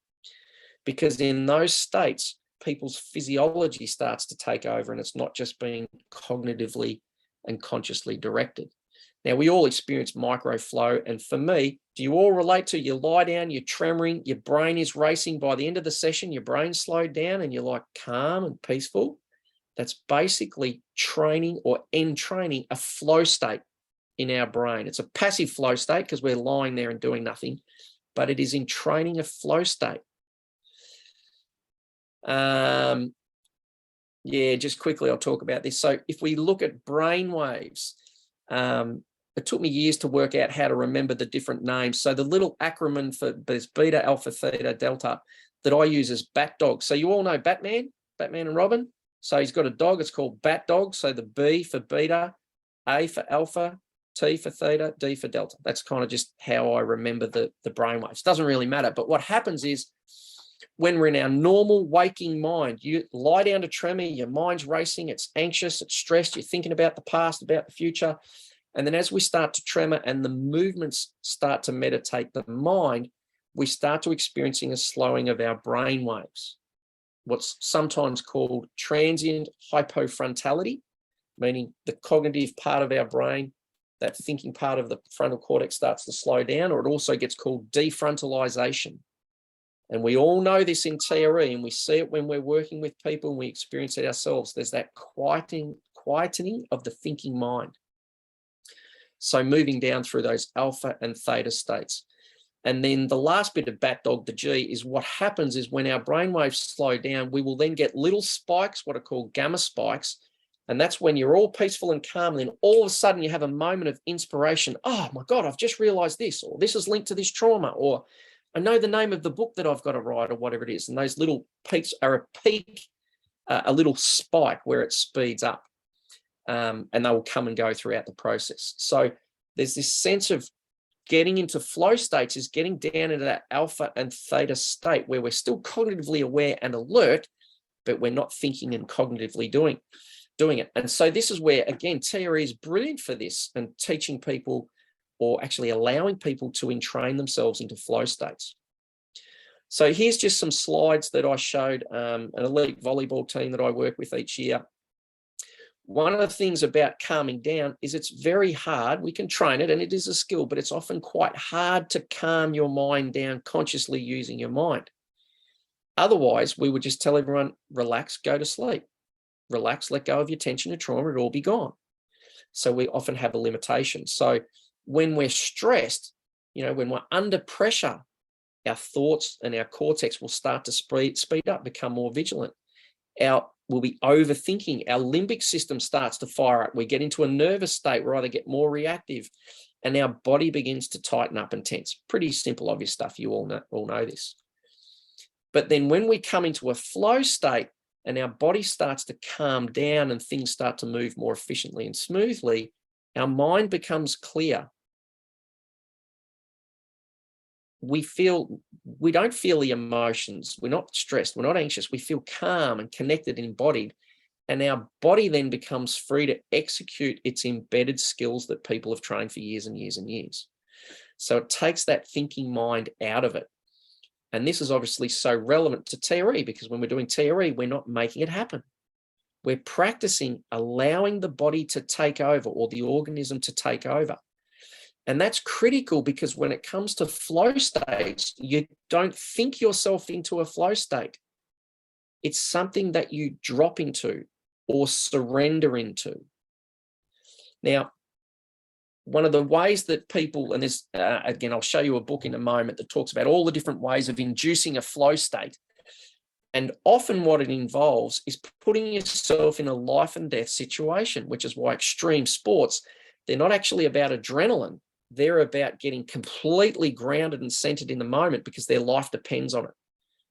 Because in those states, people's physiology starts to take over and it's not just being cognitively and consciously directed. Now, we all experience micro flow. And for me, do you all relate to you lie down, you're tremoring, your brain is racing. By the end of the session, your brain's slowed down and you're like calm and peaceful? That's basically training or entraining a flow state in our brain. It's a passive flow state because we're lying there and doing nothing, but it is in training a flow state. Just quickly, I'll talk about this. So if we look at brain waves, it took me years to work out how to remember the different names. So the little acronym for there's beta, alpha, theta, delta that I use is BAT dog. So you all know Batman? Batman and Robin. So he's got a dog. It's called Bat Dog. So the B for beta, A for alpha, T for theta, D for delta. That's kind of just how I remember the brainwaves. Doesn't really matter. But what happens is when we're in our normal waking mind, you lie down to tremor, your mind's racing, it's anxious, it's stressed, you're thinking about the past, about the future. And then as we start to tremor and the movements start to meditate the mind, we start to experiencing a slowing of our brain waves, what's sometimes called transient hypofrontality, meaning the cognitive part of our brain, that thinking part of the frontal cortex starts to slow down, or it also gets called defrontalization. And we all know this in TRE, and we see it when we're working with people and we experience it ourselves. There's that quietening of the thinking mind. So moving down through those alpha and theta states. And then the last bit of Bat Dog, the G, is what happens is when our brainwaves slow down, we will then get little spikes, what are called gamma spikes. And that's when you're all peaceful and calm. And then all of a sudden you have a moment of inspiration. Oh my God, I've just realized this, or this is linked to this trauma, or I know the name of the book that I've got to write, or whatever it is. And those little peaks are a peak, a little spike where it speeds up. And they will come and go throughout the process. So there's this sense of getting into flow states is getting down into that alpha and theta state where we're still cognitively aware and alert, but we're not thinking and cognitively doing it. And so this is where, again, TRE is brilliant for this and teaching people, or actually allowing people to entrain themselves into flow states. So here's just some slides that I showed an elite volleyball team that I work with each year. One of the things about calming down is it's very hard. We can train it and it is a skill, but it's often quite hard to calm your mind down consciously using your mind. Otherwise, we would just tell everyone, relax, go to sleep. Relax, let go of your tension and trauma, it'll all be gone. So we often have a limitation. So when we're stressed, when we're under pressure, our thoughts and our cortex will start to speed up, become more vigilant. We'll be overthinking. Our limbic system starts to fire up. We get into a nervous state where either get more reactive and our body begins to tighten up and tense. Pretty simple, obvious stuff. You all know this. But then when we come into a flow state and our body starts to calm down and things start to move more efficiently and smoothly, our mind becomes clear. We don't feel the emotions. We're not stressed. We're not anxious. We feel calm and connected and embodied. And our body then becomes free to execute its embedded skills that people have trained for years and years and years. So it takes that thinking mind out of it. And this is obviously so relevant to TRE, because when we're doing TRE, we're not making it happen. We're practicing allowing the body to take over, or the organism to take over. And that's critical, because when it comes to flow states, you don't think yourself into a flow state. It's something that you drop into or surrender into. Now, one of the ways that people, and this, again, I'll show you a book in a moment that talks about all the different ways of inducing a flow state. And often what it involves is putting yourself in a life and death situation, which is why extreme sports, they're not actually about adrenaline. They're about getting completely grounded and centered in the moment, because their life depends on it.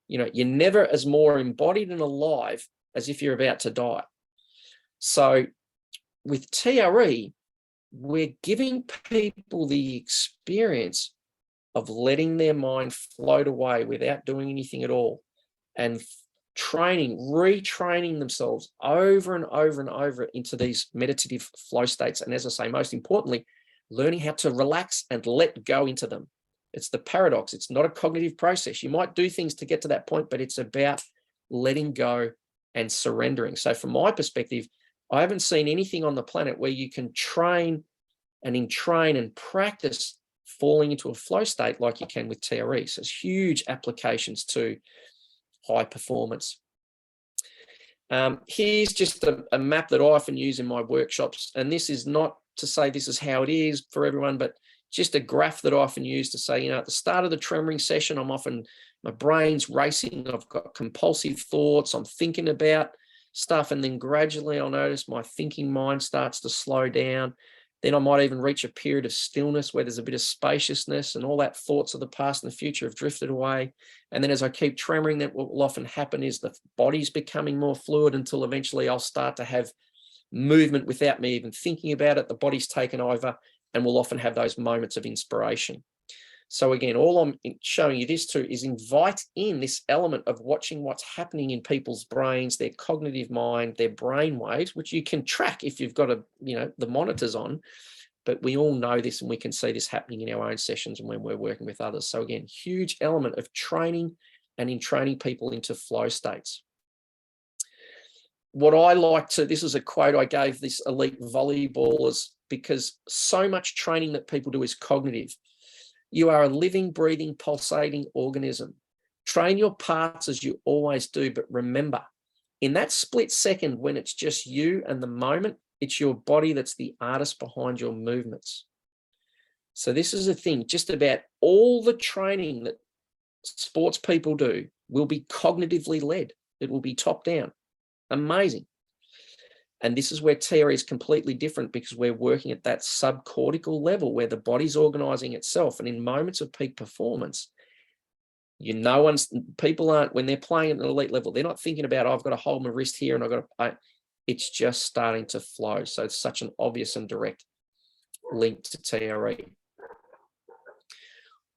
You're never as more embodied and alive as if you're about to die. So with TRE, we're giving people the experience of letting their mind float away without doing anything at all, and retraining themselves over and over and over into these meditative flow states. And as I say, most importantly, learning how to relax and let go into them. It's the paradox. It's not a cognitive process. You might do things to get to that point, but it's about letting go and surrendering. So from my perspective, I haven't seen anything on the planet where you can train and entrain and practice falling into a flow state like you can with TRE. So it's huge applications to high performance. Here's just a map that I often use in my workshops. And this is not to say this is how it is for everyone, but just a graph that I often use to say, at the start of the tremoring session, my brain's racing, I've got compulsive thoughts, I'm thinking about stuff, and then gradually I'll notice my thinking mind starts to slow down. Then I might even reach a period of stillness where there's a bit of spaciousness and all that thoughts of the past and the future have drifted away. And then as I keep tremoring, that what will often happen is the body's becoming more fluid until eventually I'll start to have movement without me even thinking about it. The body's taken over and we'll often have those moments of inspiration. So again, all I'm showing you this to is invite in this element of watching what's happening in people's brains, their cognitive mind, their brain waves, which you can track if you've got the monitors on. But we all know this and we can see this happening in our own sessions and when we're working with others. So again, huge element of training and in training people into flow states. What I like to, this is a quote I gave this elite volleyballers, because so much training that people do is cognitive. You are a living, breathing, pulsating organism. Train your parts as you always do, but remember, in that split second when it's just you and the moment, it's your body that's the artist behind your movements. So this is the thing, just about all the training that sports people do will be cognitively led. It will be top down. Amazing. And this is where TRE is completely different, because we're working at that subcortical level where the body's organizing itself. And in moments of peak performance, people aren't, when they're playing at an elite level, they're not thinking about, oh, I've got to hold my wrist here and I've got to, it's just starting to flow. So it's such an obvious and direct link to TRE.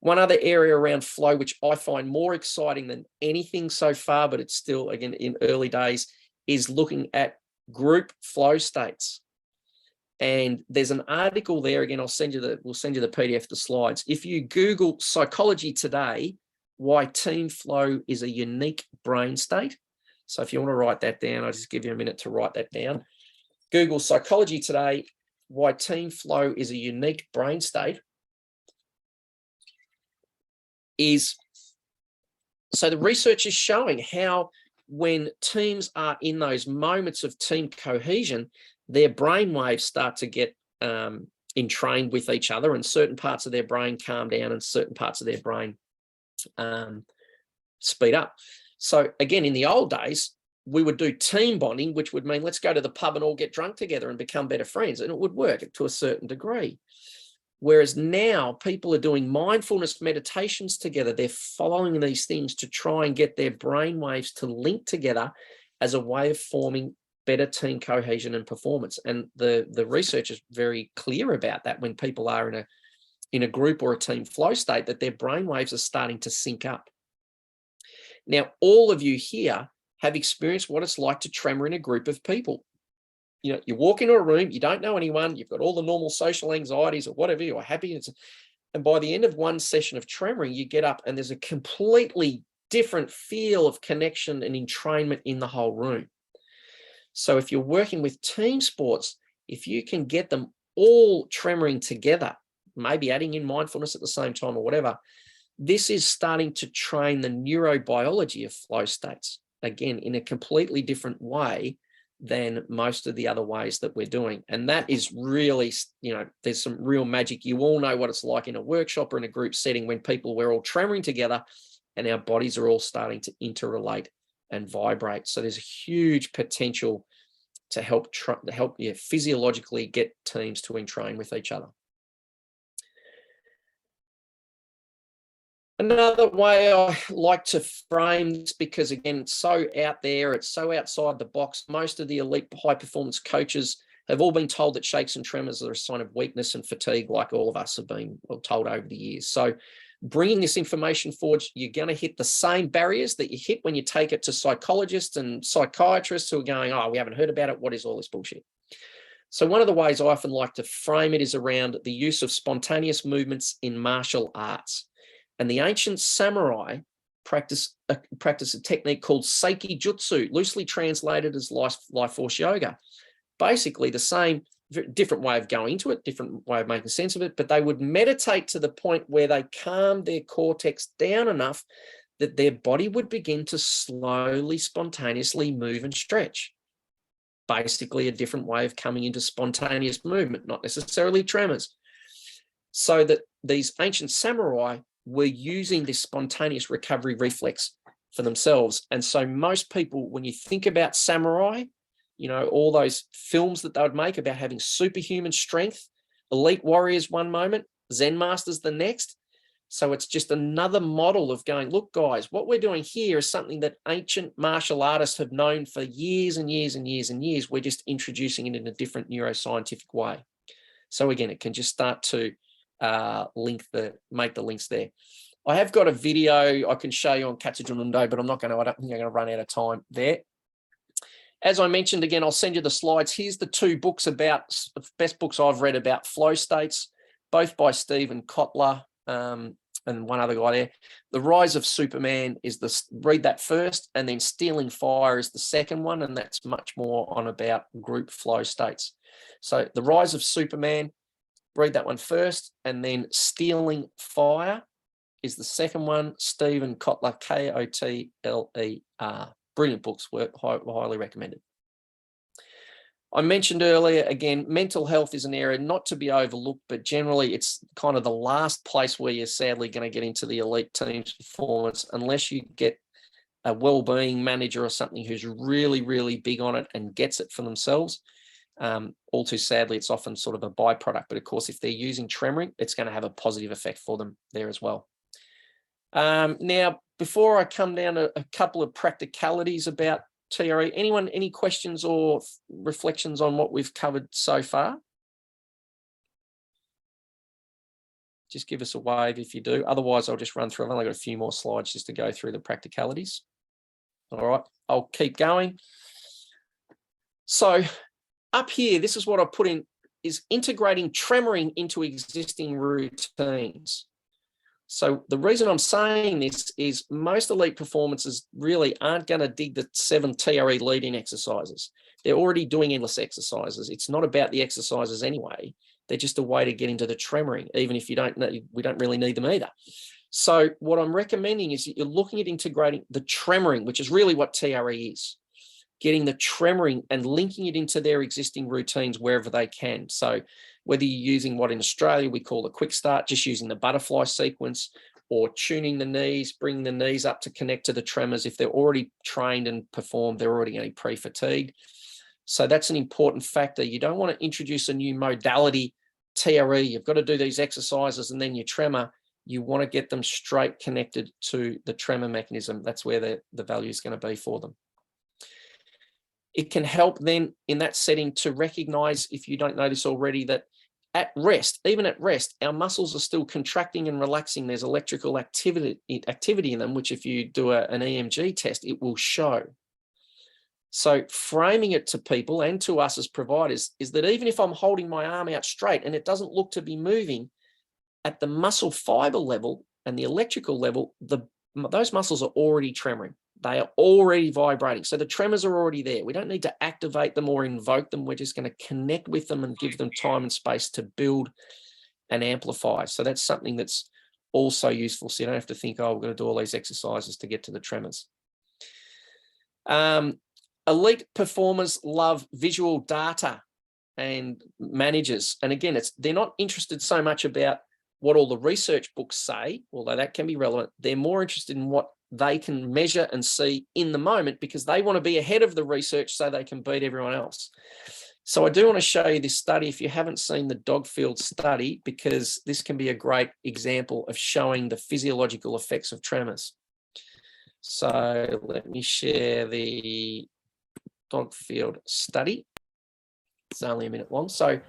One other area around flow, which I find more exciting than anything so far, but it's still, again, in early days, is looking at group flow states. And there's an article there, again, we'll send you the PDF, the slides. If you Google psychology today, why team flow is a unique brain state. So if you want to write that down, I'll just give you a minute to write that down. Google psychology today, why team flow is a unique brain state. So the research is showing how when teams are in those moments of team cohesion, their brain waves start to get entrained with each other, and certain parts of their brain calm down and certain parts of their brain speed up. So again, in the old days, we would do team bonding, which would mean let's go to the pub and all get drunk together and become better friends. And it would work to a certain degree. Whereas now people are doing mindfulness meditations together. They're following these things to try and get their brain waves to link together as a way of forming better team cohesion and performance. And the research is very clear about that. When people are in a group or a team flow state, that their brain waves are starting to sync up. Now, all of you here have experienced what it's like to tremor in a group of people. You know, you walk into a room, you don't know anyone, you've got all the normal social anxieties or whatever, you're happy. And by the end of one session of tremoring, you get up and there's a completely different feel of connection and entrainment in the whole room. So if you're working with team sports, if you can get them all tremoring together, maybe adding in mindfulness at the same time or whatever, this is starting to train the neurobiology of flow states, again, in a completely different way than most of the other ways that we're doing. And that is really, there's some real magic. You all know what it's like in a workshop or in a group setting when we're all tremoring together and our bodies are all starting to interrelate and vibrate. So there's a huge potential to help physiologically get teams to entrain with each other. Another way I like to frame this, because again, it's so out there, it's so outside the box. Most of the elite high performance coaches have all been told that shakes and tremors are a sign of weakness and fatigue, like all of us have been told over the years. So bringing this information forward, you're going to hit the same barriers that you hit when you take it to psychologists and psychiatrists who are going, oh, we haven't heard about it. What is all this bullshit? So one of the ways I often like to frame it is around the use of spontaneous movements in martial arts. And the ancient samurai practice a technique called Seiki Jutsu, loosely translated as life force yoga. Basically the same, different way of going into it, different way of making sense of it, but they would meditate to the point where they calmed their cortex down enough that their body would begin to slowly, spontaneously move and stretch. Basically a different way of coming into spontaneous movement, not necessarily tremors. So that these ancient samurai were using this spontaneous recovery reflex for themselves. And so most people, when you think about samurai, all those films that they would make about having superhuman strength, elite warriors one moment, Zen masters the next. So it's just another model of going, look, guys, what we're doing here is something that ancient martial artists have known for years and years and years and years. We're just introducing it in a different neuroscientific way. So again, it can just start to make the links there. I have got a video I can show you on Katsujunundo, but I don't think I'm going to run out of time there. As I mentioned, again, I'll send you the slides. Here's the two books about the best books I've read about flow states, both by Stephen Kotler and one other guy there. The Rise of Superman is read that first, and then Stealing Fire is the second one, and that's much more on about group flow states. So The Rise of Superman, read that one first, and then Stealing Fire is the second one. Stephen Kotler, Kotler. Brilliant books, highly recommended. I mentioned earlier, again, mental health is an area not to be overlooked, but generally it's kind of the last place where you're sadly going to get into the elite team's performance unless you get a well-being manager or something who's really, really big on it and gets it for themselves. All too sadly, it's often sort of a byproduct, but of course, if they're using tremoring, it's going to have a positive effect for them there as well. Now, before I come down to a couple of practicalities about TRE, anyone, any questions or reflections on what we've covered so far? Just give us a wave if you do. Otherwise, I'll just run through. I've only got a few more slides just to go through the practicalities. All right, I'll keep going. So up here, this is what I put in, is integrating tremoring into existing routines. So the reason I'm saying this is most elite performances really aren't going to dig the 7 TRE lead-in exercises. They're already doing endless exercises. It's not about the exercises anyway. They're just a way to get into the tremoring, even if you don't know, we don't really need them either. So what I'm recommending is that you're looking at integrating the tremoring, which is really what TRE is, getting the tremoring and linking it into their existing routines wherever they can. So whether you're using what in Australia we call a quick start, just using the butterfly sequence, or tuning the knees, bringing the knees up to connect to the tremors. If they're already trained and performed, they're already going to be pre-fatigued. So that's an important factor. You don't want to introduce a new modality, TRE. You've got to do these exercises and then you tremor. You want to get them straight connected to the tremor mechanism. That's where the value is going to be for them. It can help then in that setting to recognize, if you don't know this already, that at rest, even at rest, our muscles are still contracting and relaxing. There's electrical activity in them, which if you do an EMG test, it will show. So framing it to people and to us as providers is that even if I'm holding my arm out straight and it doesn't look to be moving, at the muscle fiber level and the electrical level, those muscles are already tremoring. They are already vibrating. So the tremors are already there. We don't need to activate them or invoke them. We're just going to connect with them and give them time and space to build and amplify. So that's something that's also useful. So you don't have to think, oh, we're going to do all these exercises to get to the tremors. Elite performers love visual data and managers. And again, they're not interested so much about what all the research books say, although that can be relevant. They're more interested in what they can measure and see in the moment because they want to be ahead of the research so they can beat everyone else. So I do want to show you this study if you haven't seen the Dogfield study, because this can be a great example of showing the physiological effects of tremors. So let me share the Dogfield study. It's only a minute long. So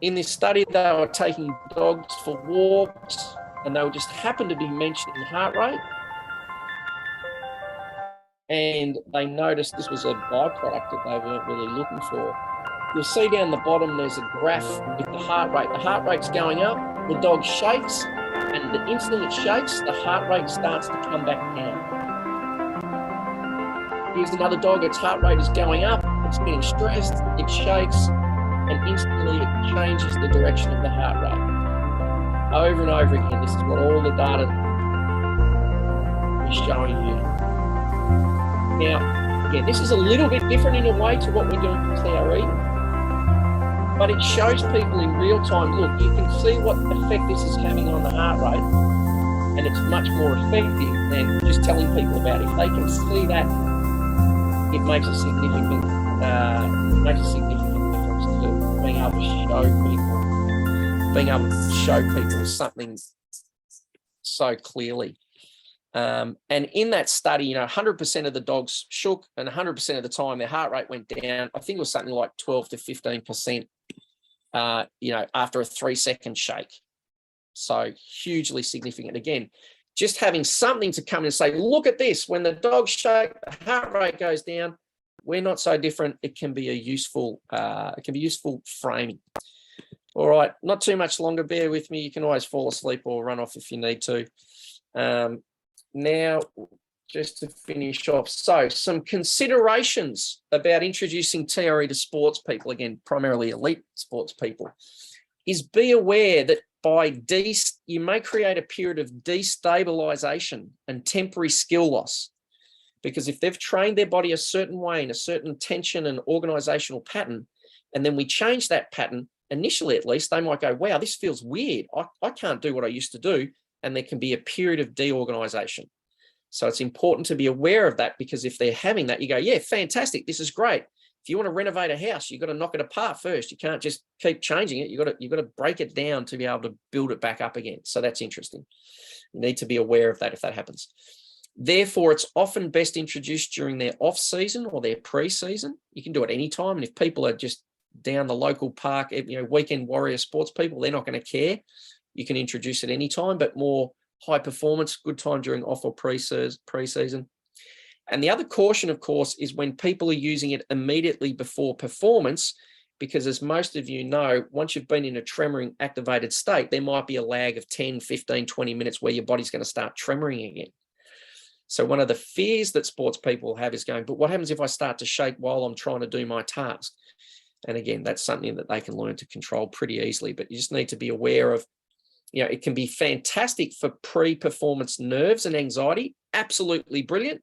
in this study, they were taking dogs for walks and they would just happen to be mentioning heart rate. And they noticed this was a byproduct that they weren't really looking for. You'll see down the bottom, there's a graph with the heart rate. The heart rate's going up, the dog shakes, and the instant it shakes, the heart rate starts to come back down. Here's another dog, its heart rate is going up, it's getting stressed, it shakes, and instantly it changes the direction of the heart rate. Over and over again, this is what all the data is showing you. Now, again, this is a little bit different in a way to what we're doing for TRE, but it shows people in real time, look, you can see what effect this is having on the heart rate, and it's much more effective than just telling people about it. If they can see that, it makes a significant difference to being able to show people being able to show people something so clearly. And in that study, 100% of the dogs shook, and 100% of the time their heart rate went down. I think it was something like 12 to 15%, after a 3-second shake. So hugely significant. Again, just having something to come and say, look at this, when the dogs shake, the heart rate goes down. We're not so different. It can be a useful, framing. All right, not too much longer. Bear with me. You can always fall asleep or run off if you need to. Now, just to finish off, so some considerations about introducing TRE to sports people, again, primarily elite sports people, is be aware that you may create a period of destabilization and temporary skill loss, because if they've trained their body a certain way in a certain tension and organizational pattern, and then we change that pattern, initially at least, they might go, wow, this feels weird. I can't do what I used to do. And there can be a period of deorganization. So it's important to be aware of that, because if they're having that, you go, yeah, fantastic, this is great. If you want to renovate a house, you've got to knock it apart first. You can't just keep changing it. You've got to break it down to be able to build it back up again. So that's interesting. You need to be aware of that if that happens. Therefore, it's often best introduced during their off-season or their pre-season. You can do it anytime. And if people are just down the local park, weekend warrior sports people, they're not going to care. You can introduce it anytime, but more high performance, good time during off or pre-season. And the other caution, of course, is when people are using it immediately before performance, because as most of you know, once you've been in a tremoring activated state, there might be a lag of 10, 15, 20 minutes where your body's going to start tremoring again. So one of the fears that sports people have is going, but what happens if I start to shake while I'm trying to do my task? And again, that's something that they can learn to control pretty easily, but you just need to be aware of, it can be fantastic for pre-performance nerves and anxiety, absolutely brilliant,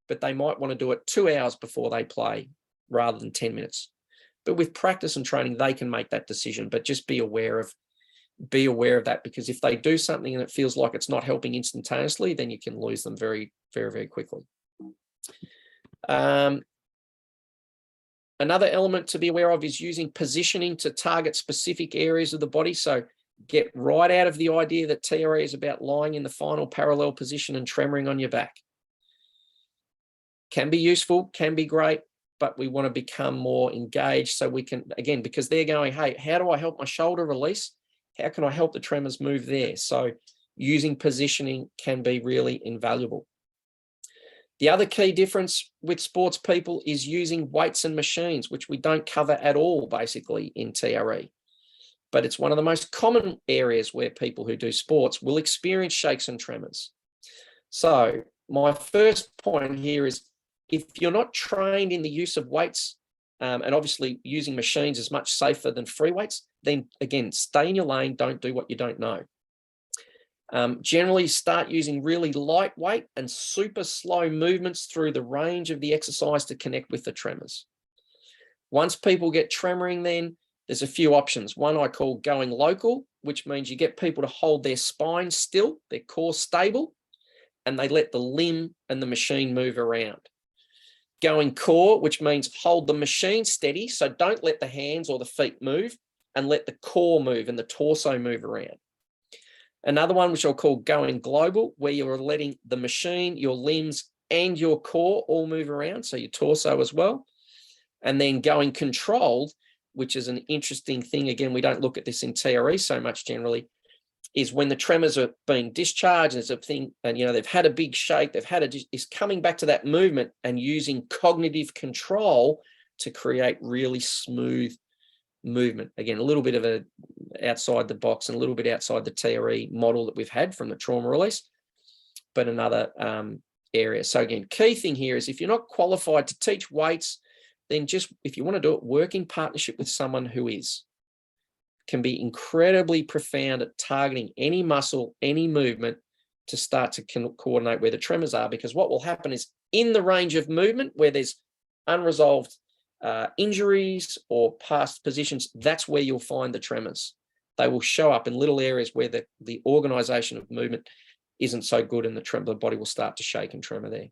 but they might want to do it 2 hours before they play rather than 10 minutes. But with practice and training, they can make that decision, but just be aware of that, because if they do something and it feels like it's not helping instantaneously, then you can lose them very, very, very quickly. Another element to be aware of is using positioning to target specific areas of the body. So get right out of the idea that TRE is about lying in the final parallel position and tremoring on your back. Can be useful, can be great, but we want to become more engaged so we can, again, because they're going, hey, how do I help my shoulder release? How can I help the tremors move there? So using positioning can be really invaluable. The other key difference with sports people is using weights and machines, which we don't cover at all, basically, in TRE. But it's one of the most common areas where people who do sports will experience shakes and tremors. So my first point here is, if you're not trained in the use of weights, and obviously using machines is much safer than free weights, then again, stay in your lane, don't do what you don't know. Generally start using really lightweight and super slow movements through the range of the exercise to connect with the tremors. Once people get tremoring, then there's a few options. One I call going local, which means you get people to hold their spine still, their core stable, and they let the limb and the machine move around. Going core, which means hold the machine steady, so don't let the hands or the feet move, and let the core move and the torso move around. Another one, which I'll call going global, where you're letting the machine, your limbs, and your core all move around, so your torso as well. And then going controlled, which is an interesting thing. Again, we don't look at this in TRE so much generally, is when the tremors are being discharged, there's a thing, and they've had a big shake, is coming back to that movement and using cognitive control to create really smooth movement. Again, a little bit of a outside the box and a little bit outside the TRE model that we've had from the trauma release, but another area. So again, key thing here is, if you're not qualified to teach weights, then just, if you want to do it, work in partnership with someone who is. Can be incredibly profound at targeting any muscle, any movement, to start to coordinate where the tremors are, because what will happen is, in the range of movement where there's unresolved injuries or past positions, that's where you'll find the tremors. They will show up in little areas where the organization of movement isn't so good, and the body will start to shake and tremor there.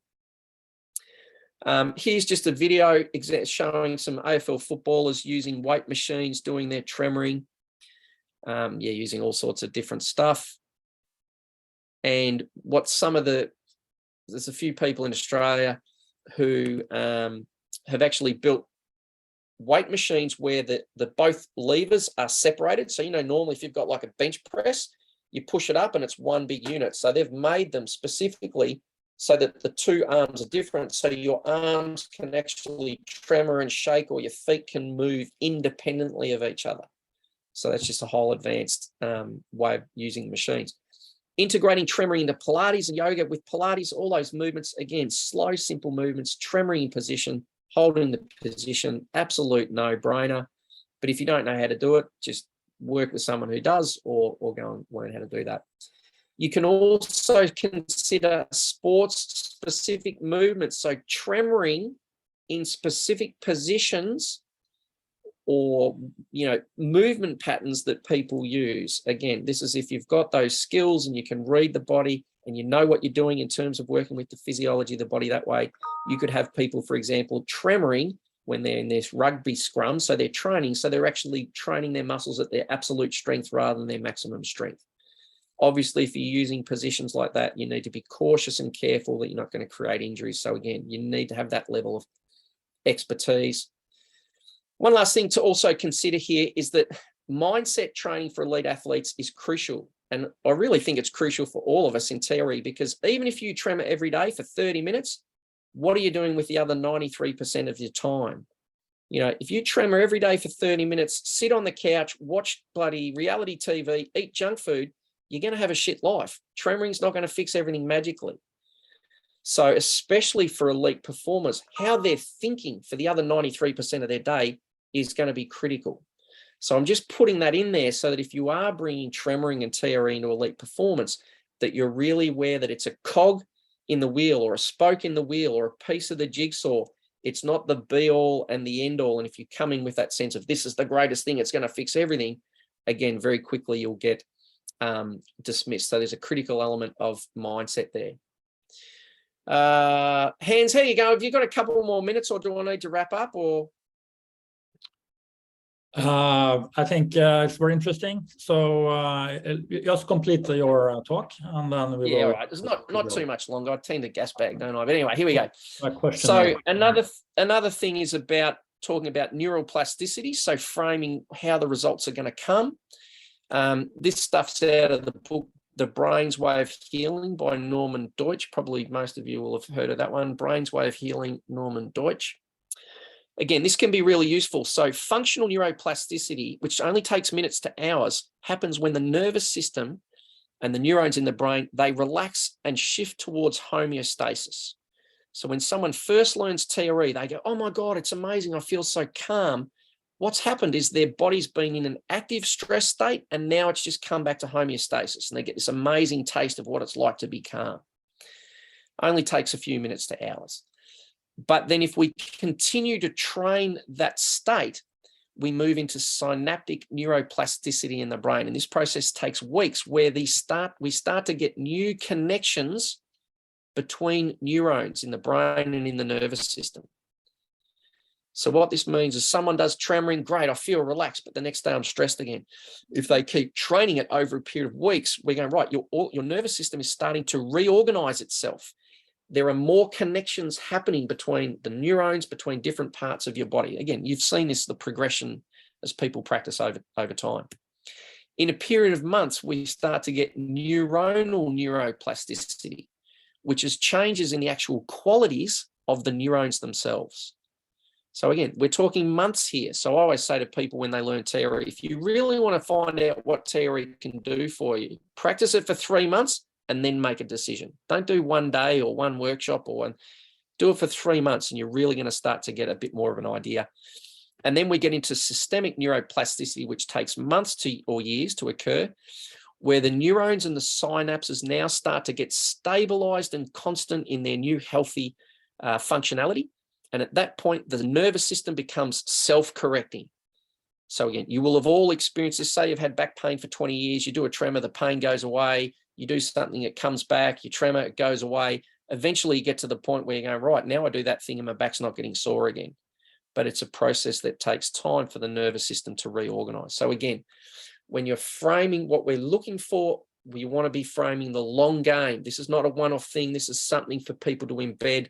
Here's just a video showing some AFL footballers using weight machines, doing their tremoring. using all sorts of different stuff. And what there's a few people in Australia who have actually built weight machines where the both levers are separated. So, normally if you've got like a bench press, you push it up and it's one big unit. So they've made them specifically so that the two arms are different. So your arms can actually tremor and shake, or your feet can move independently of each other. So that's just a whole advanced way of using machines. Integrating tremoring into Pilates and yoga. With Pilates, all those movements, again, slow, simple movements, tremoring in position, holding the position, absolute no-brainer. But if you don't know how to do it, just work with someone who does, or go and learn how to do that. You can also consider sports-specific movements, so tremoring in specific positions or, movement patterns that people use. Again, this is if you've got those skills and you can read the body and you know what you're doing in terms of working with the physiology of the body that way. You could have people, for example, tremoring when they're in this rugby scrum. So they're training, so they're actually training their muscles at their absolute strength rather than their maximum strength. Obviously, if you're using positions like that, you need to be cautious and careful that you're not going to create injuries. So again, you need to have that level of expertise. One last thing to also consider here is that mindset training for elite athletes is crucial. And I really think it's crucial for all of us in TRE, because even if you tremor every day for 30 minutes, what are you doing with the other 93% of your time? If you tremor every day for 30 minutes, sit on the couch, watch bloody reality TV, eat junk food, you're going to have a shit life. Tremoring's not going to fix everything magically. So especially for elite performers, how they're thinking for the other 93% of their day is going to be critical. So I'm just putting that in there so that if you are bringing tremoring and TRE into elite performance, that you're really aware that it's a cog in the wheel, or a spoke in the wheel, or a piece of the jigsaw. It's not the be all and the end all. And if you come in with that sense of this is the greatest thing, it's going to fix everything, again, very quickly you'll get dismissed. So there's a critical element of mindset there. Hans, how you go? Have you got a couple more minutes, or do I need to wrap up? Or I think it's very interesting. So just complete your talk, and then we will. All right. It's not too much longer. I tend to gas bag, don't I? But anyway, here we go. So another thing is about talking about neuroplasticity. So framing how the results are going to come. This stuff's out of the book, The Brain's Way of Healing by Norman Deutsch. Probably most of you will have heard of that one. Brain's Way of Healing, Norman Deutsch. Again, this can be really useful. So functional neuroplasticity, which only takes minutes to hours, happens when the nervous system and the neurons in the brain, they relax and shift towards homeostasis. So when someone first learns TRE, they go, oh my God, it's amazing. I feel so calm. What's happened is their body's been in an active stress state, and now it's just come back to homeostasis, and they get this amazing taste of what it's like to be calm. Only takes a few minutes to hours. But then if we continue to train that state, we move into synaptic neuroplasticity in the brain. And this process takes weeks, where we start to get new connections between neurons in the brain and in the nervous system. So what this means is someone does tremoring, great, I feel relaxed, but the next day I'm stressed again. If they keep training it over a period of weeks, we're going, right, your nervous system is starting to reorganize itself. There are more connections happening between the neurons, between different parts of your body. Again, you've seen this, the progression as people practice over time. In a period of months, we start to get neuronal neuroplasticity, which is changes in the actual qualities of the neurons themselves. So again, we're talking months here. So I always say to people when they learn TRE, if you really want to find out what TRE can do for you, practice it for 3 months and then make a decision. Don't do one day or one workshop do it for 3 months, and you're really going to start to get a bit more of an idea. And then we get into systemic neuroplasticity, which takes months or years to occur, where the neurons and the synapses now start to get stabilized and constant in their new healthy functionality. And at that point, the nervous system becomes self-correcting. So again, you will have all experienced this. Say you've had back pain for 20 years, you do a tremor, the pain goes away, you do something, it comes back, you tremor, it goes away. Eventually you get to the point where you're going, right, now I do that thing and my back's not getting sore again. But it's a process that takes time for the nervous system to reorganize. So again, when you're framing what we're looking for, we want to be framing the long game. This is not a one-off thing. This is something for people to embed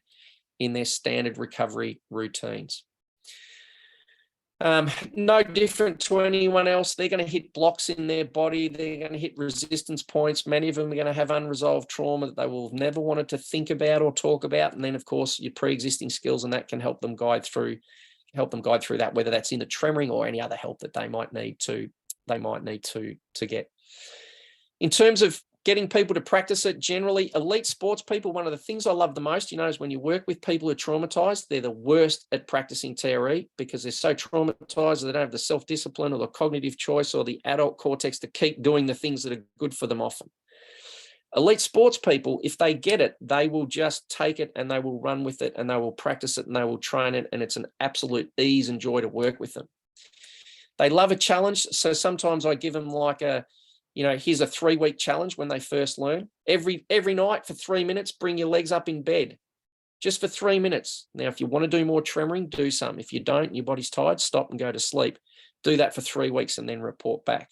in their standard recovery routines. No different to anyone else. They're going to hit blocks in their body. They're going to hit resistance points. Many of them are going to have unresolved trauma that they will have never wanted to think about or talk about. And then, of course, your pre-existing skills, and that can help them guide through that, whether that's in the tremoring or any other help that they might need to get. In terms of getting people to practice it, generally, elite sports people, one of the things I love the most, is when you work with people who are traumatized, they're the worst at practicing TRE because they're so traumatized, they don't have the self-discipline or the cognitive choice or the adult cortex to keep doing the things that are good for them often. Elite sports people, if they get it, they will just take it and they will run with it and they will practice it and they will train it, and it's an absolute ease and joy to work with them. They love a challenge, so sometimes I give them like here's a 3-week challenge when they first learn. Every night for 3 minutes, bring your legs up in bed, just for 3 minutes. Now, if you want to do more tremoring, do some. If you don't, your body's tired, stop and go to sleep. Do that for 3 weeks and then report back.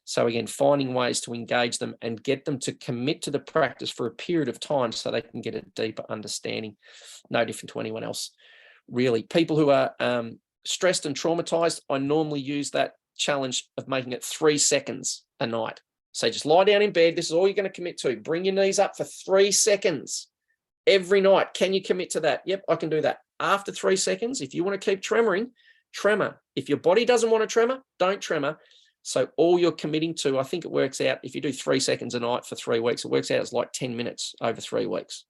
So again, finding ways to engage them and get them to commit to the practice for a period of time so they can get a deeper understanding. No different to anyone else, really. People who are stressed and traumatized, I normally use that challenge of making it 3 seconds a night. So just lie down in bed. This is all you're going to commit to. Bring your knees up for 3 seconds every night. Can you commit to that? Yep, I can do that. After 3 seconds, if you want to keep tremoring, tremor. If your body doesn't want to tremor, don't tremor. So all you're committing to, I think it works out, if you do 3 seconds a night for 3 weeks, it works out as like 10 minutes over 3 weeks.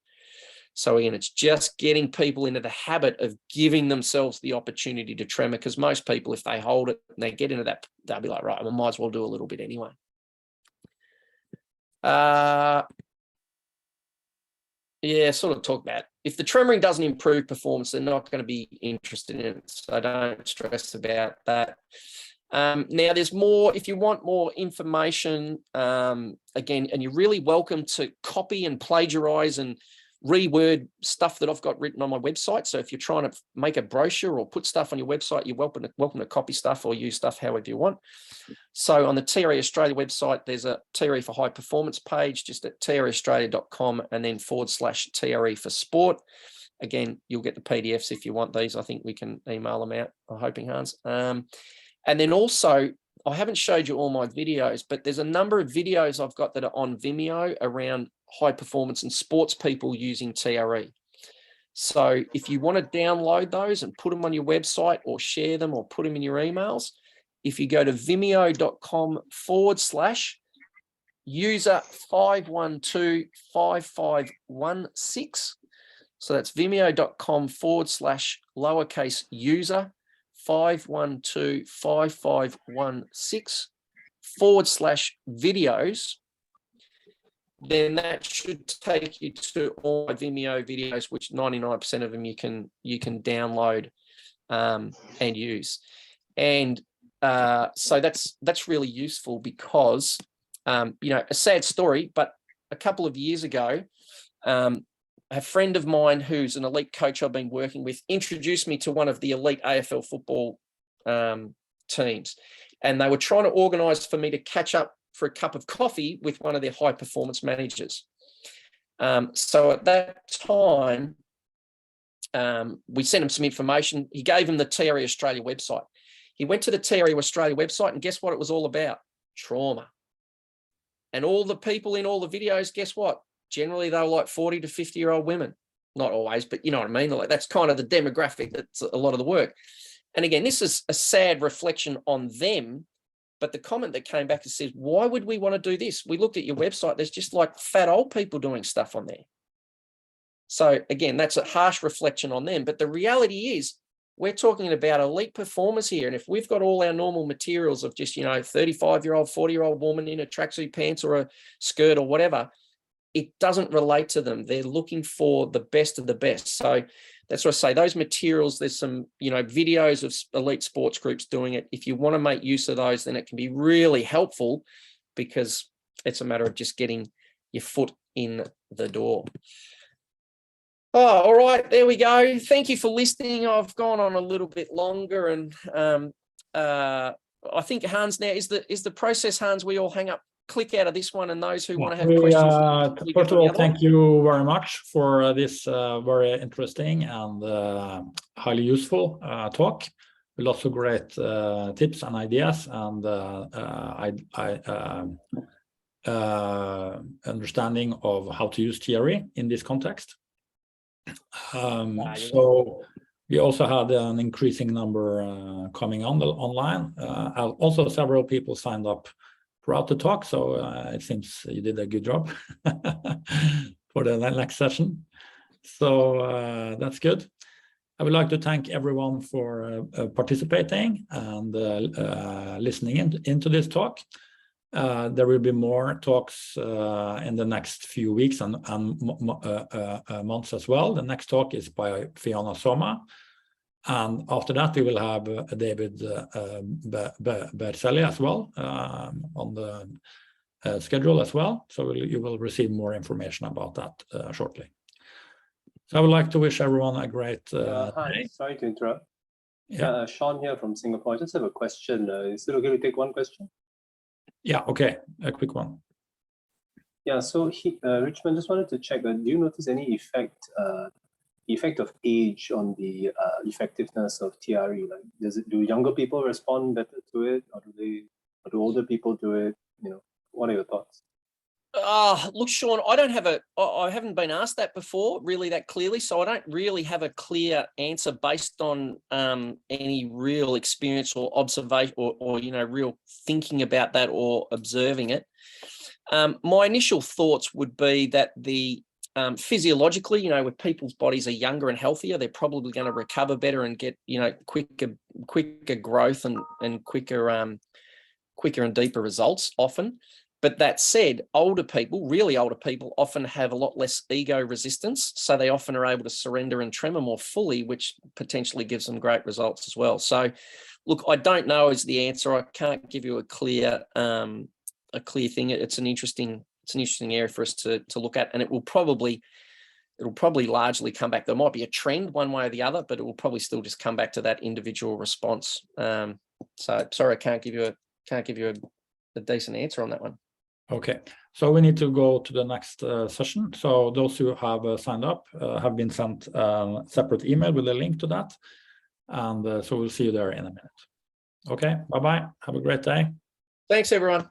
So again, it's just getting people into the habit of giving themselves the opportunity to tremor, because most people, if they hold it and they get into that, they'll be like, right, I might as well do a little bit anyway. Sort of talk about, if the tremoring doesn't improve performance, they're not going to be interested in it. So don't stress about that. Now there's more, if you want more information, again, and you're really welcome to copy and plagiarize and reword stuff that I've got written on my website. So if you're trying to make a brochure or put stuff on your website, you're welcome to copy stuff or use stuff however you want. So on the TRE Australia website, there's a TRE for high performance page, just at treaustralia.com and then /TRE for sport. Again, you'll get the PDFs if you want these. I think we can email them out, I'm hoping, Hans. And then also, I haven't showed you all my videos, but there's a number of videos I've got that are on Vimeo around high performance and sports people using TRE. So if you want to download those and put them on your website or share them or put them in your emails, if you go to vimeo.com/user 5125516, so that's vimeo.com/lowercase user 5125516 /videos, then that should take you to all my Vimeo videos, which 99% of them you can download and use. And so that's really useful because a sad story, but a couple of years ago, a friend of mine who's an elite coach I've been working with introduced me to one of the elite AFL football teams, and they were trying to organise for me to catch up for a cup of coffee with one of their high performance managers. So at that time, we sent him some information. He gave him the TRE Australia website. He went to the TRE Australia website, and guess what it was all about? Trauma. And all the people in all the videos, guess what? Generally, they were like 40 to 50-year-old women. Not always, but you know what I mean? Like, that's kind of the demographic that's a lot of the work. And again, this is a sad reflection on them. But the comment that came back and says, why would we want to do this? We looked at your website. There's just like fat old people doing stuff on there. So again, that's a harsh reflection on them. But the reality is we're talking about elite performers here. And if we've got all our normal materials of just, 35-year-old, 40-year-old woman in a tracksuit pants or a skirt or whatever, it doesn't relate to them. They're looking for the best of the best. So that's what I say. Those materials, there's some, videos of elite sports groups doing it. If you want to make use of those, then it can be really helpful because it's a matter of just getting your foot in the door. Oh, all right, there we go. Thank you for listening. I've gone on a little bit longer, and I think, Hans, now is the process, Hans, we all hang up, click out of this one, and those who want to have questions. First of all, thank you very much for this very interesting and highly useful talk. Lots of great tips and ideas, and understanding of how to use TRE in this context. So we also had an increasing number coming on online. Also, several people signed up throughout the talk, so it seems you did a good job for the next session. So that's good. I would like to thank everyone for participating and listening into this talk. There will be more talks in the next few weeks and months as well. The next talk is by Fiona Soma. And after that, we will have David Berselli as well on the schedule as well. So you will receive more information about that shortly. So I would like to wish everyone a great hi, day. sorry to interrupt. Yeah, Sean here from Singapore. I just have a question. Is it okay to take one question? Yeah, okay, a quick one. Yeah, so Richmond, just wanted to check, do you notice any effect of age on the effectiveness of TRE? Like, do younger people respond better to it, or do older people do it? You know, what are your thoughts? Look, Sean, I haven't been asked that before, really that clearly. So I don't really have a clear answer based on any real experience or observation or real thinking about that or observing it. My initial thoughts would be that the physiologically, with people's bodies are younger and healthier, they're probably going to recover better and get, quicker growth and quicker and deeper results often. But that said, older people, really older people, often have a lot less ego resistance. So they often are able to surrender and tremor more fully, which potentially gives them great results as well. So, look, I don't know is the answer. I can't give you a clear thing. It's an interesting area for us to look at, and it'll probably largely come back. There might be a trend one way or the other, but it will probably still just come back to that individual response. So sorry, I can't give you a decent answer on that one. Okay, so we need to go to the next session. So those who have signed up have been sent a separate email with a link to that. And so we'll see you there in a minute. Okay, bye-bye. Have a great day. Thanks, everyone.